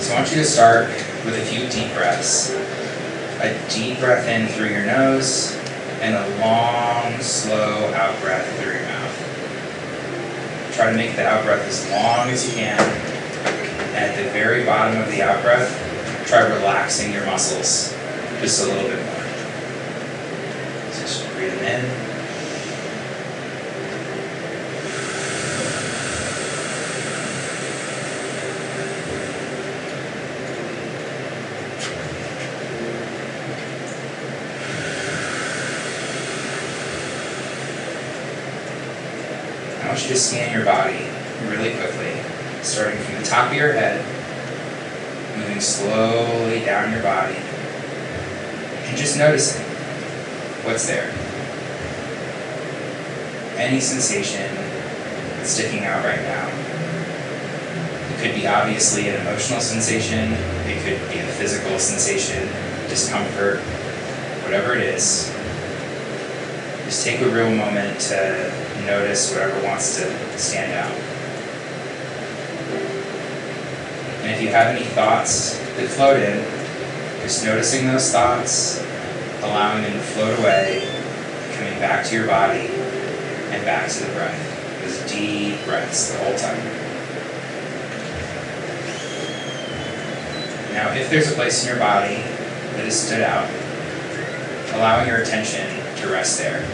So I want you to start with a few deep breaths. A deep breath in through your nose, and a long, slow out breath through your mouth. Try to make the out breath as long as you can. And at the very bottom of the out breath, try relaxing your muscles just a little bit more. So just breathe in. I want you to scan your body really quickly, starting from the top of your head, moving slowly down your body, and just noticing what's there. Any sensation that's sticking out right now. It could be obviously an emotional sensation, it could be a physical sensation, discomfort, whatever it is. Just take a real moment to notice whatever wants to stand out. And if you have any thoughts that float in, just noticing those thoughts, allowing them to float away, coming back to your body and back to the breath. Those deep breaths the whole time. Now, if there's a place in your body that has stood out, allowing your attention to rest there,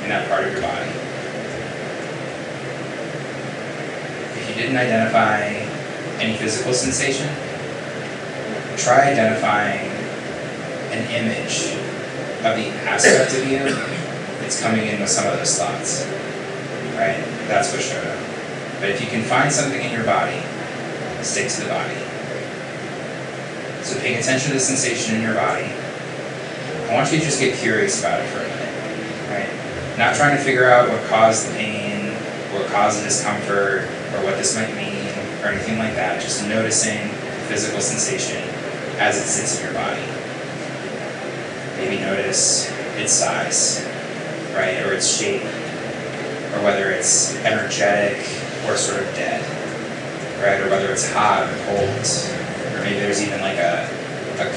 in that part of your body. If you didn't identify any physical sensation, try identifying an image of the aspect of you that's coming in with some of those thoughts. Right? That's what showed up. But if you can find something in your body, stick to the body. So paying attention to the sensation in your body, I want you to just get curious about it for a minute. Right? Not trying to figure out what caused the pain, what caused the discomfort, or what this might mean, or anything like that. Just noticing the physical sensation as it sits in your body. Maybe notice its size, right, or its shape, or whether it's energetic or sort of dead, right, or whether it's hot or cold, or maybe there's even like a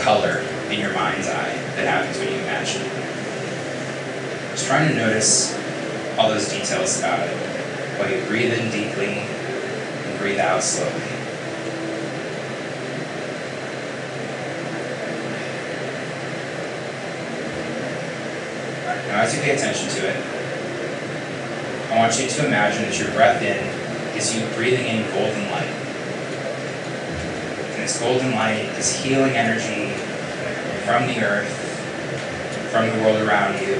color in your mind's eye that happens when you imagine it. Just trying to notice all those details about it while you breathe in deeply and breathe out slowly. Now as you pay attention to it, I want you to imagine that your breath in is you breathing in golden light. And this golden light is healing energy from the earth, from the world around you,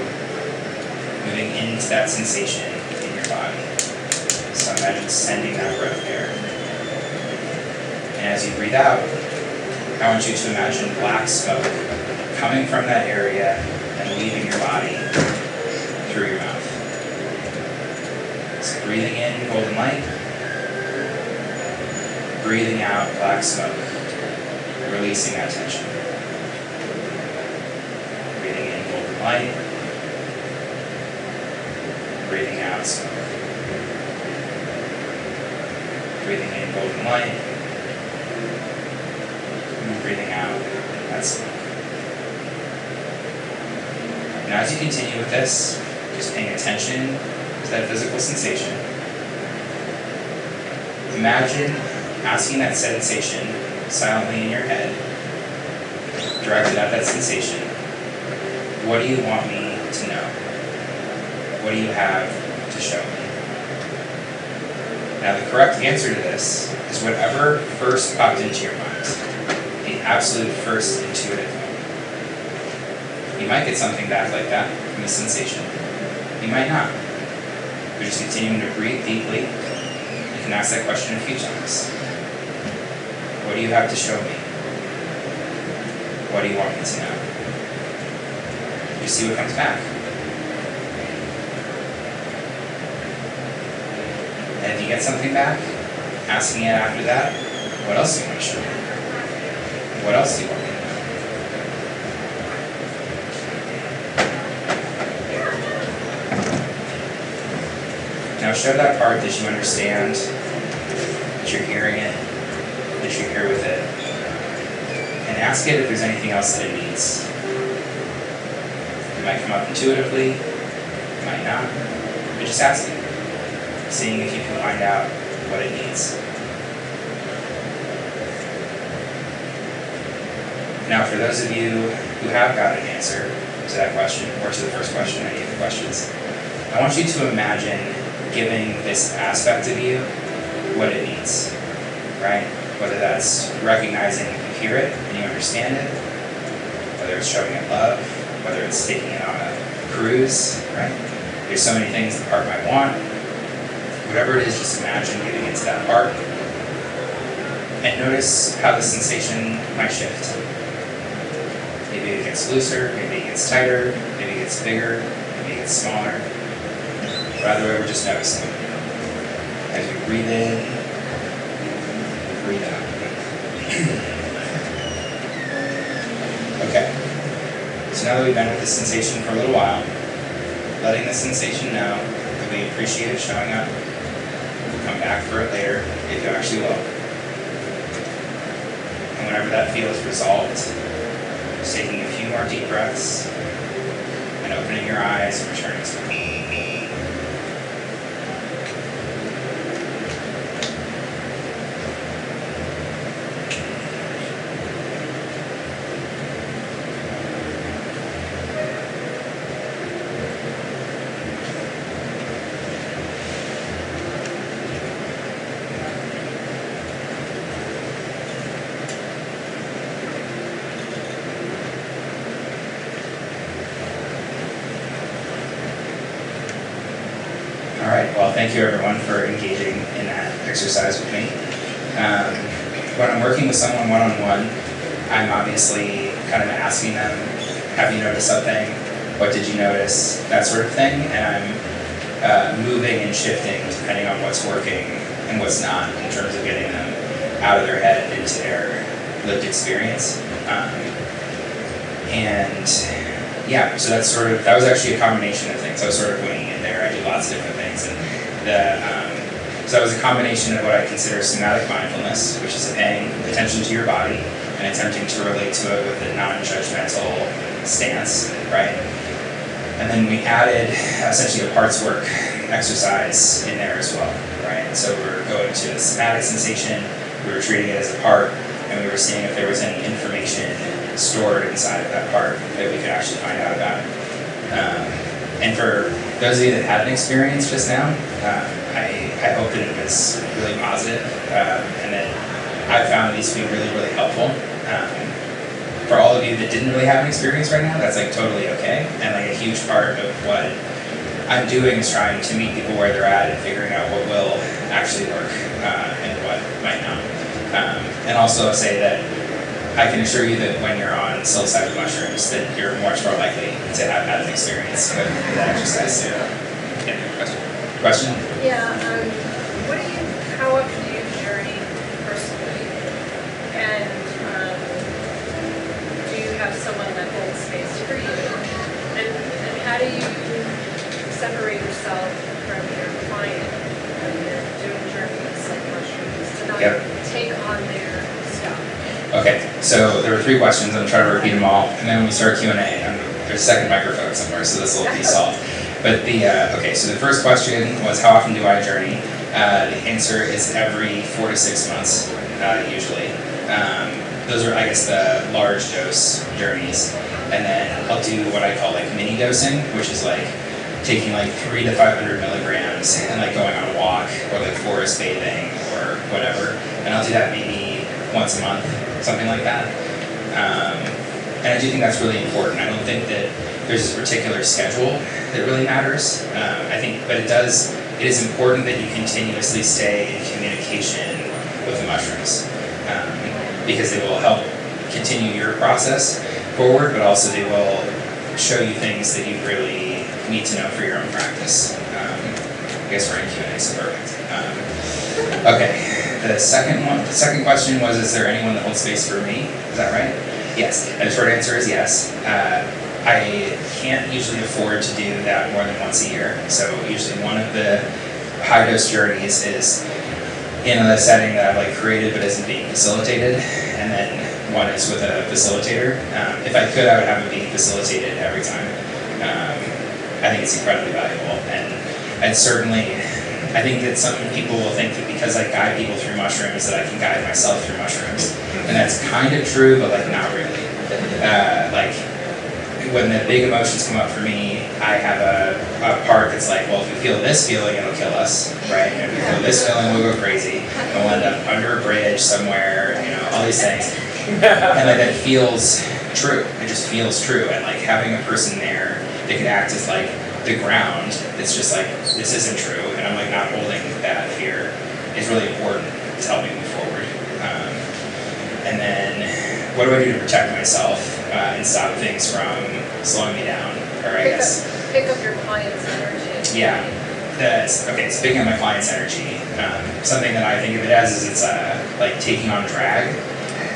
moving into that sensation in your body. So imagine sending that breath there. And as you breathe out, I want you to imagine black smoke coming from that area and leaving your body through your mouth. So breathing in golden light, breathing out black smoke, releasing that tension. Breathing in golden light, breathing out smoke. Breathing in golden light, and breathing out that smoke. Now as you continue with this, just paying attention to that physical sensation, imagine asking that sensation silently in your head, directed at that sensation, what do you want me to know? What do you have to show me? Now the correct answer to this is whatever first popped into your mind, the absolute first intuitive moment. You might get something back like that from the sensation. You might not. You're just continuing to breathe deeply. You can ask that question a few times. What do you have to show me? What do you want me to know? Just see what comes back. And if you get something back, asking it after that, what else do you want to show me? What else do you want me to know? Now show that part that you understand, that you're hearing it, that you're here with it, and ask it if there's anything else that it needs. It might come up intuitively, it might not, but just asking, seeing if you can find out what it needs. Now, for those of you who have got an answer to that question, or to the first question, any of the questions, I want you to imagine giving this aspect of you what it needs, right? Whether that's recognizing you hear it and you understand it, whether it's showing it love, whether it's taking it on a cruise, right? There's so many things the part might want. Whatever it is, just imagine giving it to that part. And notice how the sensation might shift. Maybe it gets looser, maybe it gets tighter, maybe it gets bigger, maybe it gets smaller. But either way, we're just noticing. As we breathe in, breathe out. Okay. So now that we've been with this sensation for a little while, letting the sensation know that we appreciate it showing up. We'll come back for it later, if you actually will. And whenever that feels resolved, just taking a few more deep breaths and opening your eyes and returning to it. Well, thank you everyone for engaging in that exercise with me. When I'm working with someone one-on-one, I'm obviously kind of asking them, have you noticed something? What did you notice? That sort of thing. And I'm moving and shifting depending on what's working and what's not in terms of getting them out of their head and into their lived experience. And yeah, so that's that was actually a combination of things. I was sort of winging it there. I do lots of different things. And so that was a combination of what I consider somatic mindfulness, which is paying attention to your body and attempting to relate to it with a non-judgmental stance, right? And then we added essentially a parts work exercise in there as well, right? So we were going to the somatic sensation, we were treating it as a part, and we were seeing if there was any information stored inside of that part that we could actually find out about. And for those of you that had an experience just now, I hope that it was really positive, and that I found these to be really, really helpful. For all of you that didn't really have an experience right now, that's like totally okay. And like a huge part of what I'm doing is trying to meet people where they're at and figuring out what will actually work and what might not. And also say that I can assure you that when you're on psilocybin mushrooms, that you're much more likely to have had an experience with that exercise too. Yeah, question? Yeah, how often do you journey personally? And do you have someone that holds space for you? And how do you separate yourself from your client when you're doing journeys like mushrooms to not take on their stuff? Okay, so there were 3 questions. I'm trying to repeat them all, and then when we start Q&A, there's a second microphone somewhere, so this will be solved. But okay, so the first question was, how often do I journey? The answer is every 4 to 6 months, usually. Those are, I guess, the large dose journeys. And then I'll do what I call like mini dosing, which is like taking like 300 to 500 milligrams and like going on a walk or like forest bathing or whatever. And I'll do that maybe once a month, something like that. And I do think that's really important. I don't think that there's a particular schedule that really matters. But it is important that you continuously stay in communication with the mushrooms, because they will help continue your process forward, but also they will show you things that you really need to know for your own practice. I guess we're in Q&A, so perfect. Okay, the second question was, is there anyone that holds space for me? Is that right? Yes, and the short answer is yes. I can't usually afford to do that more than once a year, so usually one of the high dose journeys is in a setting that I've like created but isn't being facilitated, and then one is with a facilitator. If I could, I would have it being facilitated every time. I think it's incredibly valuable, and certainly, I think that some people will think that because I guide people through mushrooms that I can guide myself through mushrooms, and that's kind of true, but like not really. Like when the big emotions come up for me, I have a part that's like, well, if we feel this feeling, it'll kill us, right? And if we feel this feeling, we'll go crazy, and we'll end up under a bridge somewhere, all these things. And like that feels true. It just feels true. And like having a person there that could act as like the ground, it's just like, this isn't true, and I'm like not holding that fear, is really important to help me move forward. And then what do I do to protect myself and stop things from slowing me down? Or I guess pick up your client's energy. Yeah. Okay, speaking of my client's energy, something that I think of it as is it's like taking on drag,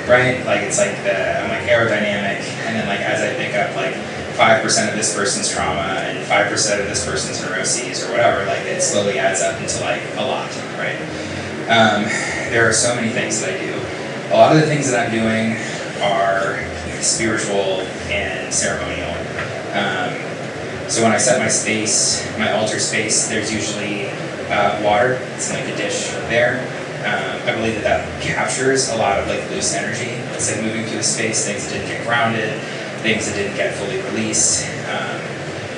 right? Like it's like I'm like aerodynamic, and then like as I pick up like 5% of this person's trauma and 5% of this person's neuroses or whatever, like it slowly adds up into like a lot, right? There are so many things that I do. A lot of the things that I'm doing are spiritual and ceremonial. So when I set my space, my altar space, there's usually water. It's in like a dish there. I believe that captures a lot of like loose energy. It's like moving through the space, things that didn't get grounded, things that didn't get fully released.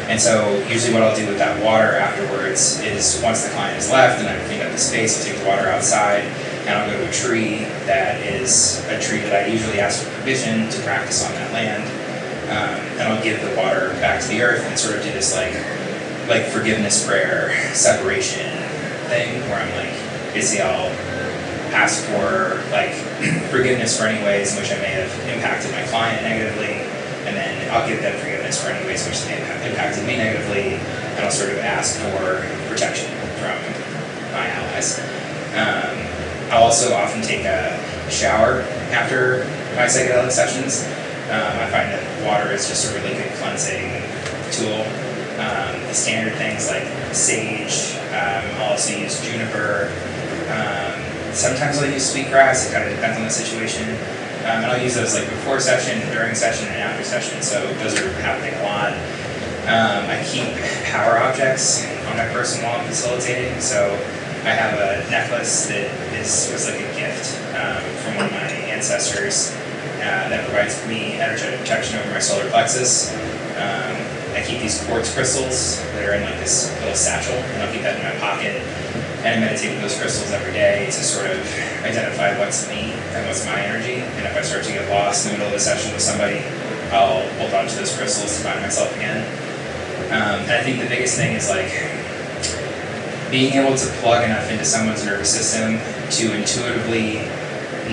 And so usually what I'll do with that water afterwards is once the client has left and I've cleaned up the space, I'll take the water outside and I'll go to a tree that is a tree that I usually ask for permission to practice on that land. And I'll give the water back to the earth and sort of do this like forgiveness prayer, separation thing where I'm like, basically I'll ask for like forgiveness for any ways in which I may have impacted my client negatively, and then I'll give them forgiveness for any ways in which they impacted me negatively, and I'll sort of ask for protection from my allies. I'll also often take a shower after my psychedelic sessions. I find that water is just a really good cleansing tool. The standard things like sage, I'll also use juniper. Sometimes I'll use sweetgrass, it kind of depends on the situation. And I'll use those like before session, during session, and after session, so those are happening a lot. I keep power objects on my person while I'm facilitating, so I have a necklace that was like a gift from one of my ancestors that provides me energetic protection over my solar plexus. I keep these quartz crystals that are in like this little satchel, and I'll keep that in my pocket. And I meditate with those crystals every day to sort of identify what's me and what's my energy. And if I start to get lost in the middle of the session with somebody, I'll hold on to those crystals to find myself again. And I think the biggest thing is like being able to plug enough into someone's nervous system to intuitively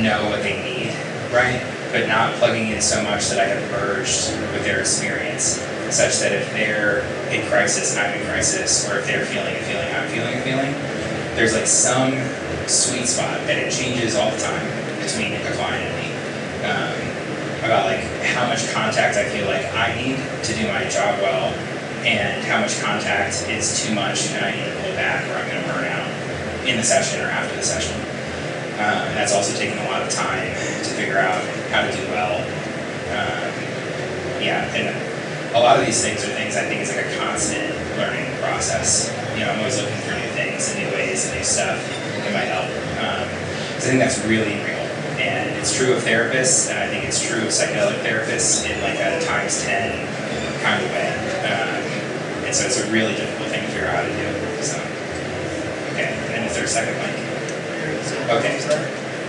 know what they need, right? But not plugging in so much that I have merged with their experience, such that if they're in crisis, I'm in crisis, or if they're feeling a feeling, I'm feeling a feeling. There's like some sweet spot, and it changes all the time between a client and me, about like how much contact I feel like I need to do my job well, and how much contact is too much and I need to pull back or I'm going to burn out in the session or after the session. And that's also taken a lot of time to figure out how to do well. And a lot of these things are things I think is like a constant learning process. I'm always looking for new things and new ways and new stuff that might help. So I think that's really real. And it's true of therapists, and I think it's true of psychedelic therapists in like a times 10 kind of way. And so it's a really difficult thing to figure out how to do. So, okay, and then is there a second mic? Okay,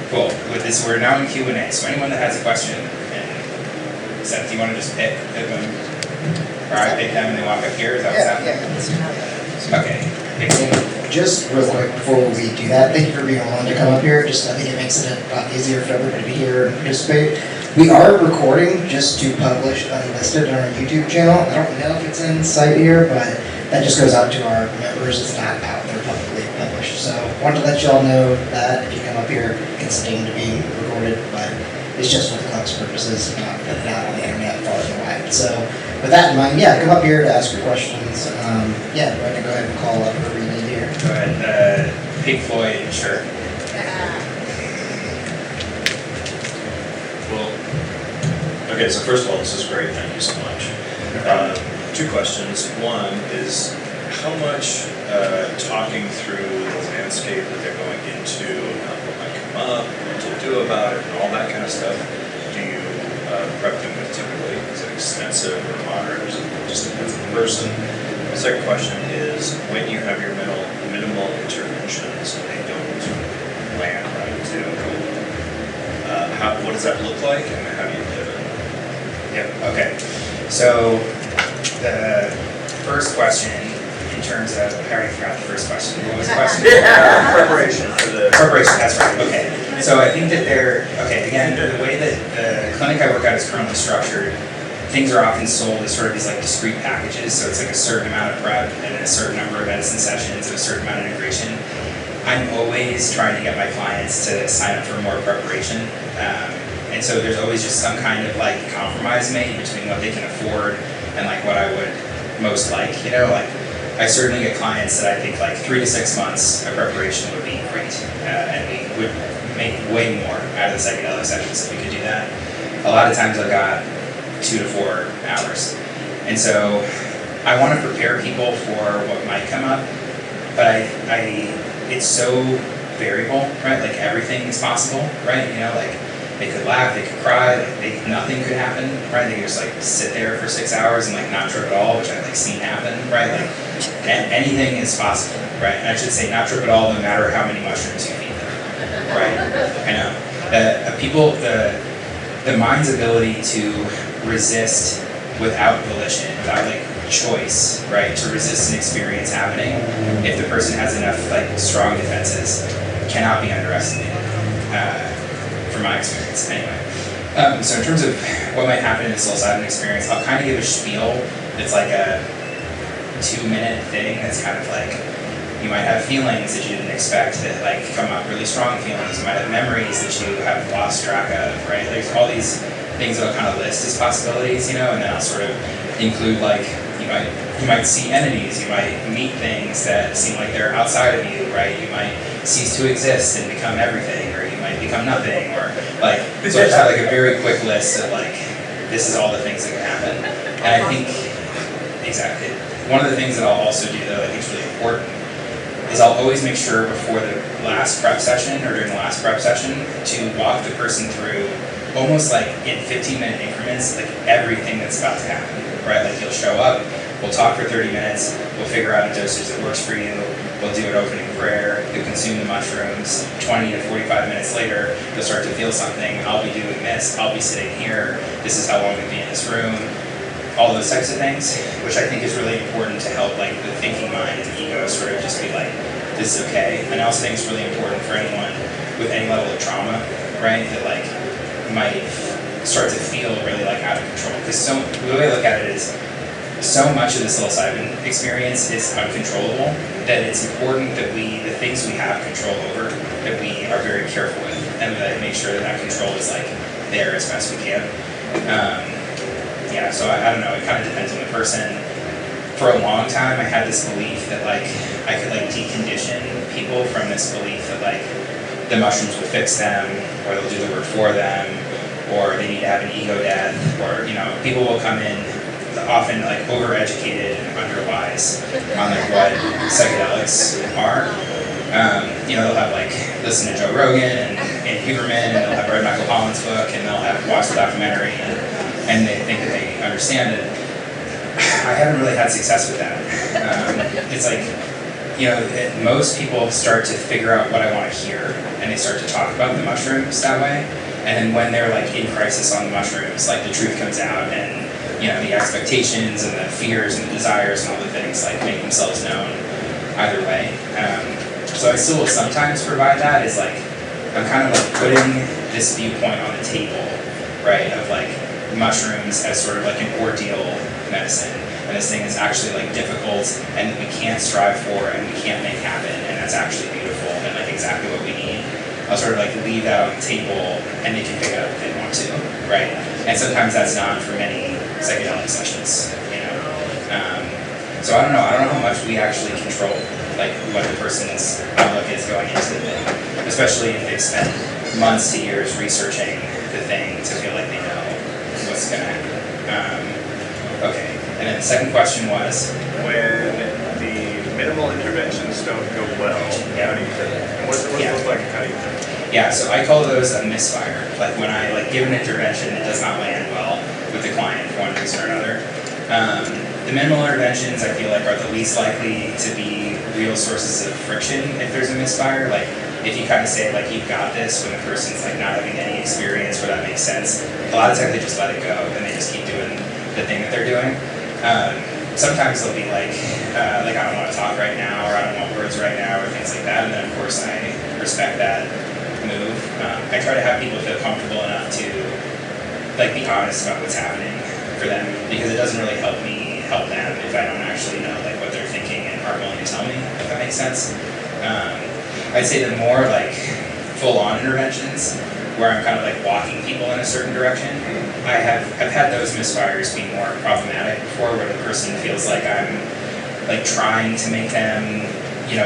cool. With this, we're now in Q&A. So anyone that has a question, and Seth, do you want to just pick them? Or I pick them and they walk up here? Is that what's happening? Okay. Just real quick before we do that, thank you for being willing to come up here. Just I think it makes it a lot easier for everybody to be here and participate. We are recording just to publish unlisted on our YouTube channel. I don't know if it's in sight here, but that just goes out to our members. It's not out there publicly published. So I wanted to let you all know that if you come up here, it's deemed to be recorded, but it's just for the class purposes, not put it out on the internet far and wide. So with that in mind, yeah, come up here to ask your questions. Yeah, we're going to go ahead and call up whoever you need here. Go ahead. Pink Floyd shirt. Well, okay, so first of all, this is great. Thank you so much. two questions. One is, how much talking through the landscape that they're going into, what might come up, what to do about it, and all that kind of stuff, do you prep them with typically? Is it extensive or moderate, or just depends on the person? The second question is, when you have your minimal interventions and they don't land right, they don't go, what does that look like, and how do you pivot? Yep, okay. So the first question, in terms of, I already forgot the first question. What was the question? Preparation for the... Preparation, that's right, okay. So I think that again, the way that the clinic I work at is currently structured, things are often sold as sort of these like discrete packages. So it's like a certain amount of prep and a certain number of medicine sessions and a certain amount of integration. I'm always trying to get my clients to sign up for more preparation. And so there's always just some kind of like compromise made between what they can afford and like what I would most like, like I certainly get clients that I think like 3 to 6 months of preparation would be great. And we would make way more out of the psychedelic sessions if we could do that. A lot of times I've got 2 to 4 hours. And so I want to prepare people for what might come up, but it's so variable, right? Like everything is possible, right? Like they could laugh, they could cry, like nothing could happen, right? They could just like sit there for 6 hours and like not trip at all, which I've like seen happen, right? Like anything is possible, right? And I should say not trip at all, no matter how many mushrooms you feed them, right? I know. The mind's ability to resist without volition, without like choice, right? To resist an experience happening, if the person has enough like strong defenses, cannot be underestimated. From my experience, anyway. So in terms of what might happen in a psilocybin experience, I'll kind of give a spiel that's like a 2-minute thing that's kind of like, you might have feelings that you didn't expect that like come up, really strong feelings. You might have memories that you have lost track of, right? There's all these things that I'll kind of list as possibilities, and then I'll sort of include like, you might see entities, you might meet things that seem like they're outside of you, right? You might cease to exist and become everything, or you might become nothing, or like, so I just have like a very quick list of like, this is all the things that can happen. And I think, exactly, one of the things that I'll also do though, I think is really important, is I'll always make sure before the last prep session or during the last prep session to walk the person through almost like in 15-minute increments, like everything that's about to happen, right? Like you'll show up, we'll talk for 30 minutes, we'll figure out a dosage that works for you, we'll do an opening prayer, you'll consume the mushrooms, 20 to 45 minutes later, you'll start to feel something, I'll be doing this, I'll be sitting here, this is how long we'll be in this room, all those types of things, which I think is really important to help like the thinking mind and the ego sort of just be like, this is okay. And I also think it's really important for anyone with any level of trauma, right, that like might start to feel really like out of control. Because the way I look at it is, so much of the psilocybin experience is uncontrollable that it's important that the things we have control over, that we are very careful with, and that make sure that control is like there as best we can. So I don't know, it kind of depends on the person. For a long time, I had this belief that like I could like decondition people from this belief that like the mushrooms will fix them, or they'll do the work for them, or they need to have an ego death, or people will come in often like overeducated and underwise on like what psychedelics are. They'll have like listen to Joe Rogan and Huberman, and they'll have read Michael Pollan's book, and they'll have watched the documentary, and they think that they understand it. I haven't really had success with that. It's like, most people start to figure out what I want to hear, and they start to talk about the mushrooms that way. And then when they're like in crisis on the mushrooms, like the truth comes out, and the expectations and the fears and the desires and all the things like make themselves known either way. So I still will sometimes provide that. Is like I'm kind of like putting this viewpoint on the table, right? Of like mushrooms as sort of like an ordeal medicine, and this thing is actually like difficult and that we can't strive for and we can't make happen, and that's actually beautiful and like exactly what we need. I'll sort of like leave that on the table, and they can pick it up if they want to, right? And sometimes that's not for many psychedelic sessions, So I don't know how much we actually control, like what the person's outlook is going into the thing, especially if they've spent months to years researching the thing to feel like they know what's going to happen. Okay. And then the second question was, When the minimal interventions don't go well, how do you pivot? And what does it look like and how do you pivot? yeah, so I call those a misfire. Like when I give an intervention, it does not land well with the client for one reason or another. The minimal interventions I feel like are the least likely to be real sources of friction if there's a misfire. Like if you kind of say like you've got this when the person's like not having any experience where that makes sense, a lot of times they just let it go and they just keep doing the thing that they're doing. Sometimes they'll be like I don't want to talk right now, or I don't want words right now, or things like that. And then of course I respect that move. I try to have people feel comfortable enough to be honest about what's happening for them, because it doesn't really help me help them if I don't actually know what they're thinking and aren't willing to tell me, if that makes sense. I'd say the more full-on interventions where I'm kind of walking people in a certain direction, I've had those misfires be more problematic before, where the person feels like I'm trying to make them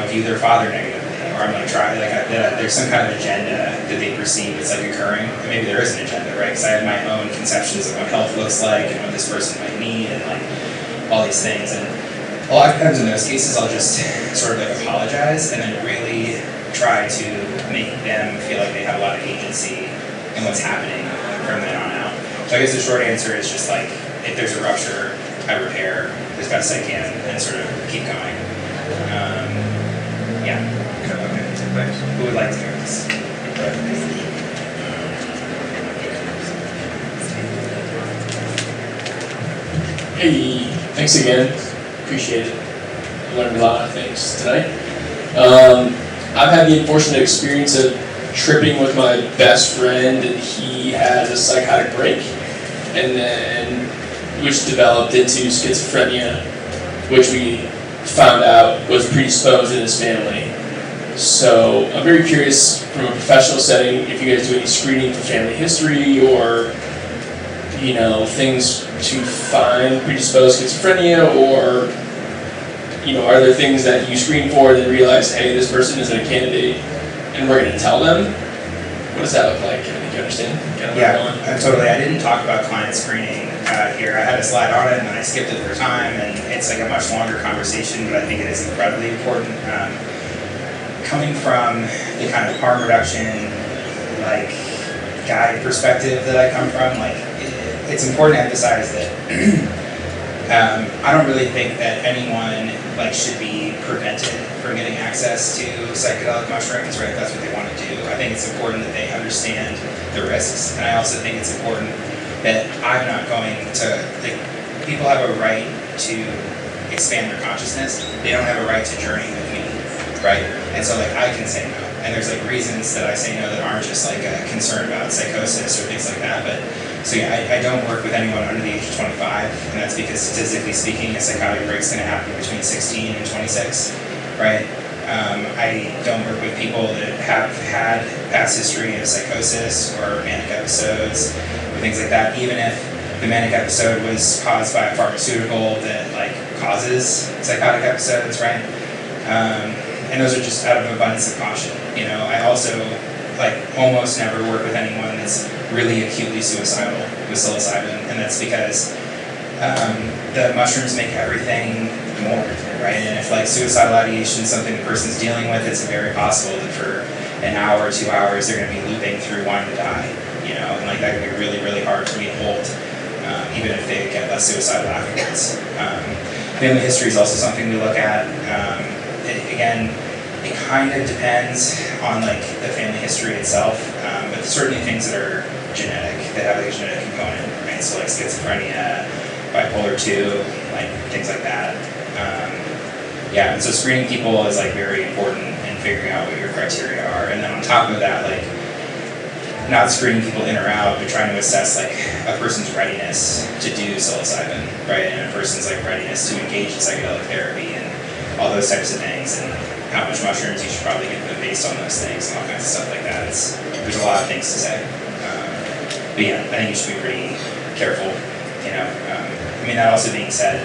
view their father negatively, or I'm there's some kind of agenda that they perceive that's occurring. And maybe there is an agenda, right? Because I have my own conceptions of what health looks like and what this person might need and all these things. And a lot of times in those cases I'll just sort of apologize and then really try to make them feel like they have a lot of agency in what's happening from then on out. So I guess the short answer is just if there's a rupture, I repair as best I can and sort of keep going. Yeah. Okay, thanks. Who would like to hear this? Hey, thanks again. Appreciate it. I learned a lot of things tonight. I've had the unfortunate experience of tripping with my best friend, and he had a psychotic break, and then which developed into schizophrenia, which we found out was predisposed in his family. So I'm very curious, from a professional setting, if you guys do any screening for family history or things to find predisposed schizophrenia, or are there things that you screen for that realize, hey, this person isn't a candidate, and we're going to tell them? What does that look like? I think you understand kind of where I'm going. Totally. I didn't talk about client screening here. I had a slide on it and then I skipped it for time, and it's a much longer conversation, but I think it is incredibly important. Coming from the kind of harm reduction guide perspective that I come from, it's important to emphasize that I don't really think that anyone should be prevented from getting access to psychedelic mushrooms, right? If that's what they want to do. I think it's important that they understand the risks, and I also think it's important that I'm not going to people have a right to expand their consciousness. They don't have a right to journey with me, right? And so I can say no, and there's reasons that I say no that aren't just a concern about psychosis or things like that. But so yeah, I don't work with anyone under the age of 25, and that's because statistically speaking, a psychotic break is going to happen between 16 and 26, right? I don't work with people that have had past history of psychosis or manic episodes or things like that, even if the manic episode was caused by a pharmaceutical that causes psychotic episodes, right? And those are just out of abundance of caution. I also almost never work with anyone that's really acutely suicidal with psilocybin, and that's because the mushrooms make everything more, right? And if suicidal ideation is something the person's dealing with, it's very possible that for an hour or 2 hours they're going to be looping through wanting to die, and that can be really, really hard for me to hold, even if they get less suicidal afterwards. Family history is also something we look at. It kind of depends on the family history itself, but certainly things that are genetic, that have a genetic component, right? So schizophrenia, bipolar 2, things like that. And so screening people is very important in figuring out what your criteria are, and then on top of that, not screening people in or out, but trying to assess a person's readiness to do psilocybin, right? And a person's readiness to engage in psychedelic therapy and all those types of things, and how much mushrooms you should probably give them based on those things and all kinds of stuff like that. There's a lot of things to say. But yeah, I think you should be pretty careful, that also being said,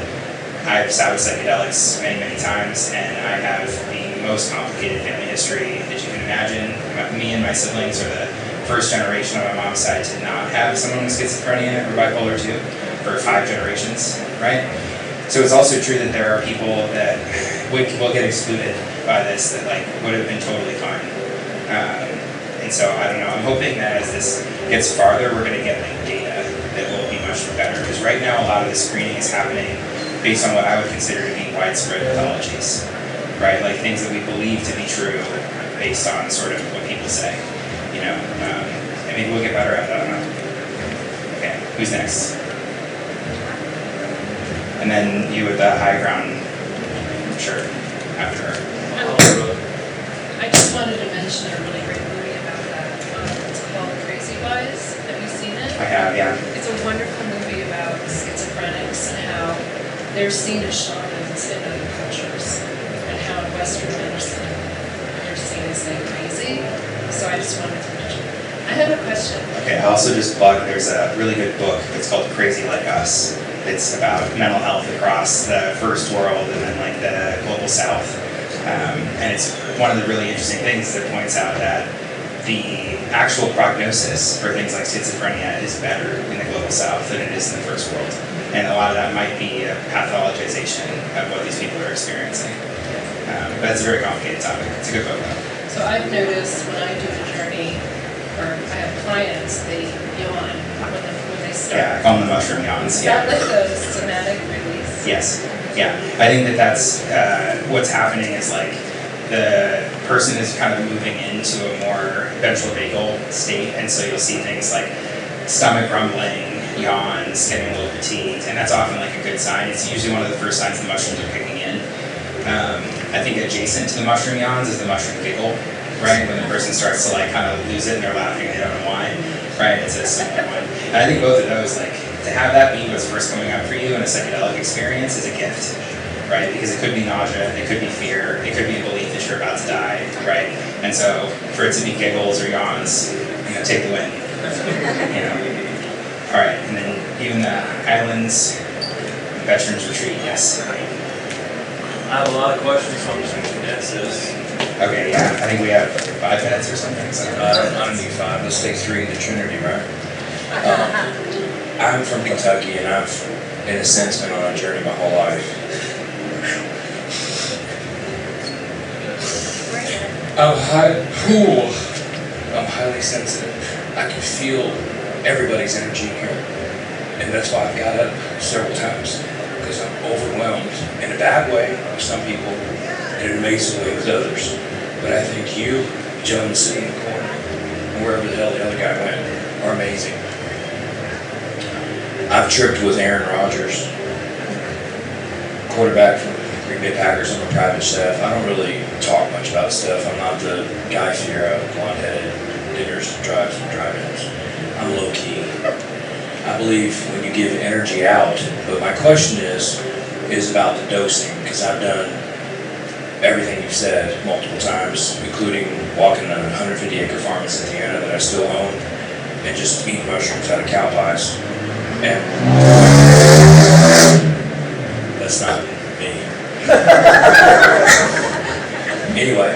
I've sat with psychedelics many, many times, and I have the most complicated family history that you can imagine. Me and my siblings are the first generation on my mom's side to not have someone with schizophrenia or bipolar 2 for 5 generations, right? So it's also true that there are people that will get excluded by this that like would have been totally fine. And so I don't know. I'm hoping that as this gets farther, we're going to get like data that will be much better. Because right now, a lot of the screening is happening based on what I would consider to be widespread pathologies, right? Like things that we believe to be true based on sort of what people say, you know. And maybe we'll get better at it. I don't know. Okay, who's next? And then you with the high ground, sure, after her. I just wanted to mention a really great movie about that. It's called Crazy Wise. Have you seen it? I have, yeah. It's a wonderful movie about schizophrenics and how they're seen as shamans in other cultures, and how in Western medicine they're seen as like crazy. So I just wanted to mention. I have a question. Okay, I'll also just plug, there's a really good book, it's called Crazy Like Us. It's about mental health across the first world and then like the global south. And it's one of the really interesting things that points out that the actual prognosis for things like schizophrenia is better in the global south than it is in the first world. And a lot of that might be a pathologization of what these people are experiencing. But it's a very complicated topic. It's a good book though. So I've noticed when I do a journey, or I have clients, they yawn when they start. Yeah, I call them the mushroom yawns. Is Yeah. that like a somatic release? Yes. Yeah. I think that that's what's happening is like the person is kind of moving into a more ventrovagal state, and so you'll see things like stomach rumbling, yawns, getting a little fatigued, and that's often like a good sign. It's usually one of the first signs the mushrooms are kicking in. I think adjacent to the mushroom yawns is the mushroom giggle, right? When the person starts to like kind of lose it and they're laughing, they don't know why, right? It's a similar one. And I think both of those, like to have that be what's first coming up for you in a psychedelic experience is a gift, right? Because it could be nausea, it could be fear, it could be a belief that you're about to die, right? And so for it to be giggles or yawns, you know, take the win, you know. All right, and then even the Highlands Veterans Retreat, yes. I have a lot of questions, so I'm just gonna condense this. Okay, yeah, I think we have 5 minutes or something, so. I don't need 5, let's take 3 to Trinity, right? I'm from Kentucky and I've, in a sense, been on a journey my whole life. I'm highly sensitive. I can feel everybody's energy here. And that's why I've got up several times, because I'm overwhelmed in a bad way with some people, in an amazing way with others. But I think you, gentlemen sitting in the corner, and wherever the hell the other guy went, are amazing. I've tripped with Aaron Rodgers, quarterback from the Green Bay Packers. I'm a private chef. I don't really talk much about stuff. I'm not the Guy Fieri, blonde-headed dinners, drive-ins. I'm low-key. I believe when you give energy out, but my question is about the dosing, because I've done everything you've said multiple times, including walking a 150-acre farm in Indiana that I still own, and just eating mushrooms out of cow pies. And that's not me. Anyway,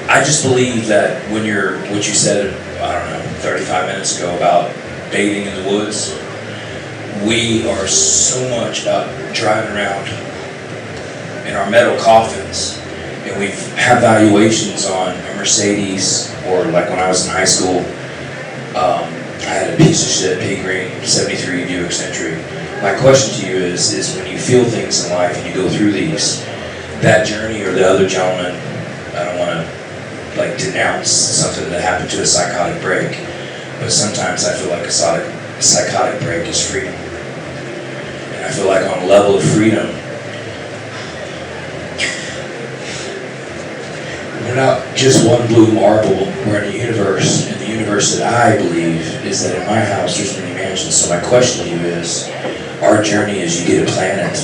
I just believe that when what you said, I don't know, 35 minutes ago about bathing in the woods, we are so much about driving around in our metal coffins, and we have valuations on a Mercedes, or like when I was in high school, I had a piece of shit pea green 73 Buick Century. My question to you is when you feel things in life and you go through these, that journey or the other gentleman, I don't want to like denounce something that happened to a psychotic break, but sometimes I feel like a psychotic break is freedom. And I feel like on a level of freedom, we're not just one blue marble, we're in a universe, and the universe that I believe is that in my house there's many mansions. So my question to you is, our journey is you get a planet,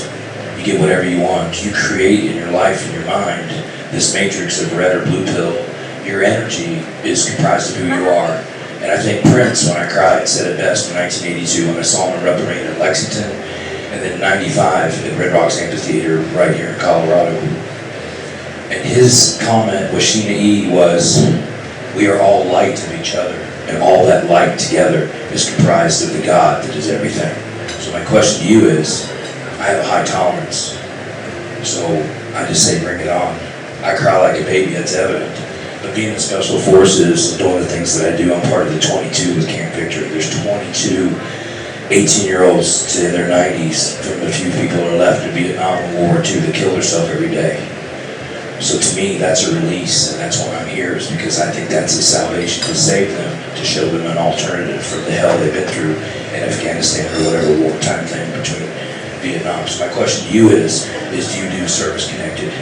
you get whatever you want, you create in your life, in your mind, this matrix of red or blue pill. Your energy is comprised of who you are. And I think Prince, when I cried, said it best in 1982 when I saw him in Rubber Rain in Lexington, and then 95 at Red Rocks Amphitheater right here in Colorado. And his comment with Sheena E was, we are all light of each other, and all that light together is comprised of the God that is everything. So my question to you is, I I have a high tolerance. So I just say bring it on. I cry like a baby, that's evident. But being in Special Forces and doing the things that I do, I'm part of the 22 with Camp Victory. There's 22 18-year-olds to in their 90s, from a few people who are left in Vietnam and World War II that kill themselves every day. So to me, that's a release, and that's why I'm here, is because I think that's a salvation to save them, to show them an alternative from the hell they've been through in Afghanistan or whatever wartime thing between Vietnam. So my question to you is do you do service-connected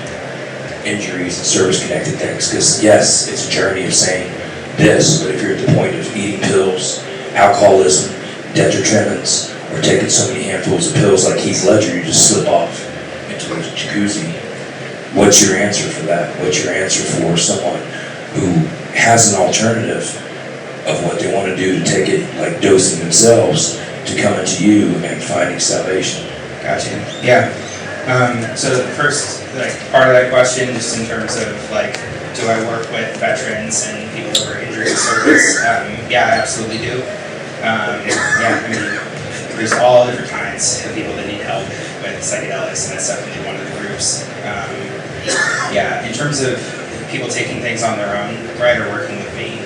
injuries and service-connected things? Because yes, it's a journey of saying this, but if you're at the point of eating pills, alcoholism, detriment, or taking so many handfuls of pills like Heath Ledger, you just slip off into the jacuzzi. What's your answer for that? What's your answer for someone who has an alternative of what they want to do to take it, like dosing themselves, to come into you and finding salvation? Gotcha. Yeah. So the first part of that question, just in terms of do I work with veterans and people who are injured in service? Yeah, I absolutely do. Yeah, I mean, there's all different kinds of people that need help with psychedelics, and that's definitely one of the groups. Yeah, in terms of people taking things on their own, right, or working with me,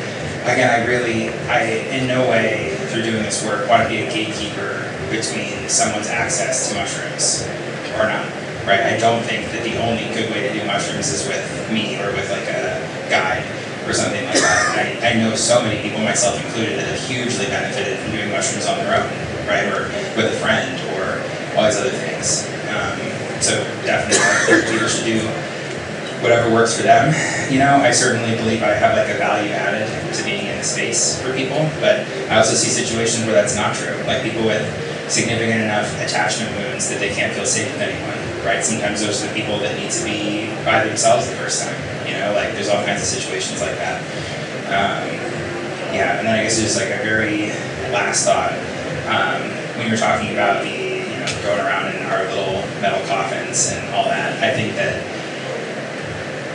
again, I in no way, through doing this work, want to be a gatekeeper between someone's access to mushrooms or not, right? I don't think that the only good way to do mushrooms is with me or with a guide or something like that. I know so many people, myself included, that have hugely benefited from doing mushrooms on their own, right, or with a friend or all these other things. So definitely, I think people should do whatever works for them. I certainly believe I have a value added to being in the space for people, but I also see situations where that's not true. Like people with significant enough attachment wounds that they can't feel safe with anyone, right? Sometimes those are the people that need to be by themselves the first time, there's all kinds of situations like that. Yeah, and then I guess just a very last thought, when you were talking about the, going around in our little metal coffins and all that, I think that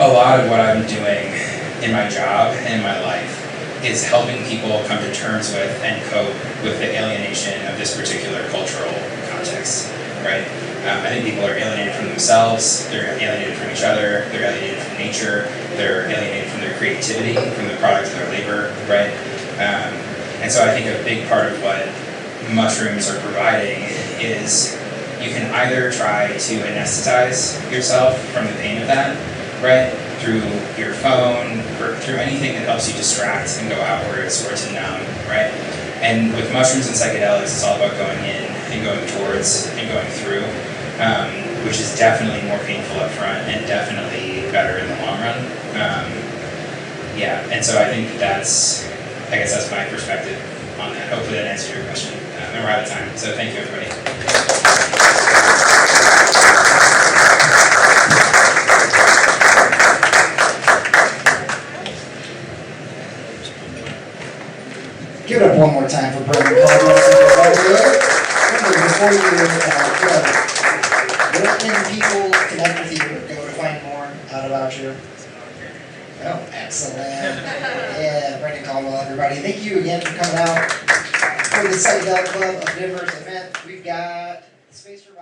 a lot of what I'm doing in my job and in my life is helping people come to terms with and cope with the alienation of this particular cultural context, right? I think people are alienated from themselves, they're alienated from each other, they're alienated from nature, they're alienated from their creativity, from the product of their labor, right? And so I think a big part of what mushrooms are providing is you can either try to anesthetize yourself from the pain of that, right? Through your phone, or through anything that helps you distract and go outwards or to numb, right? And with mushrooms and psychedelics, it's all about going in and going towards and going through, which is definitely more painful up front and definitely better in the long run. Yeah, and so I think that's my perspective on that. Hopefully that answers your question. And we're out of time, so thank you, everybody. Give it up one more time for Brendan Caldwell. Before you go, where can people connect with you or go to find more out about you? Oh, excellent. Yeah, Brendan Caldwell, everybody. Thank you again for coming out for the Psychedelic Club of Denver's event. We've got space for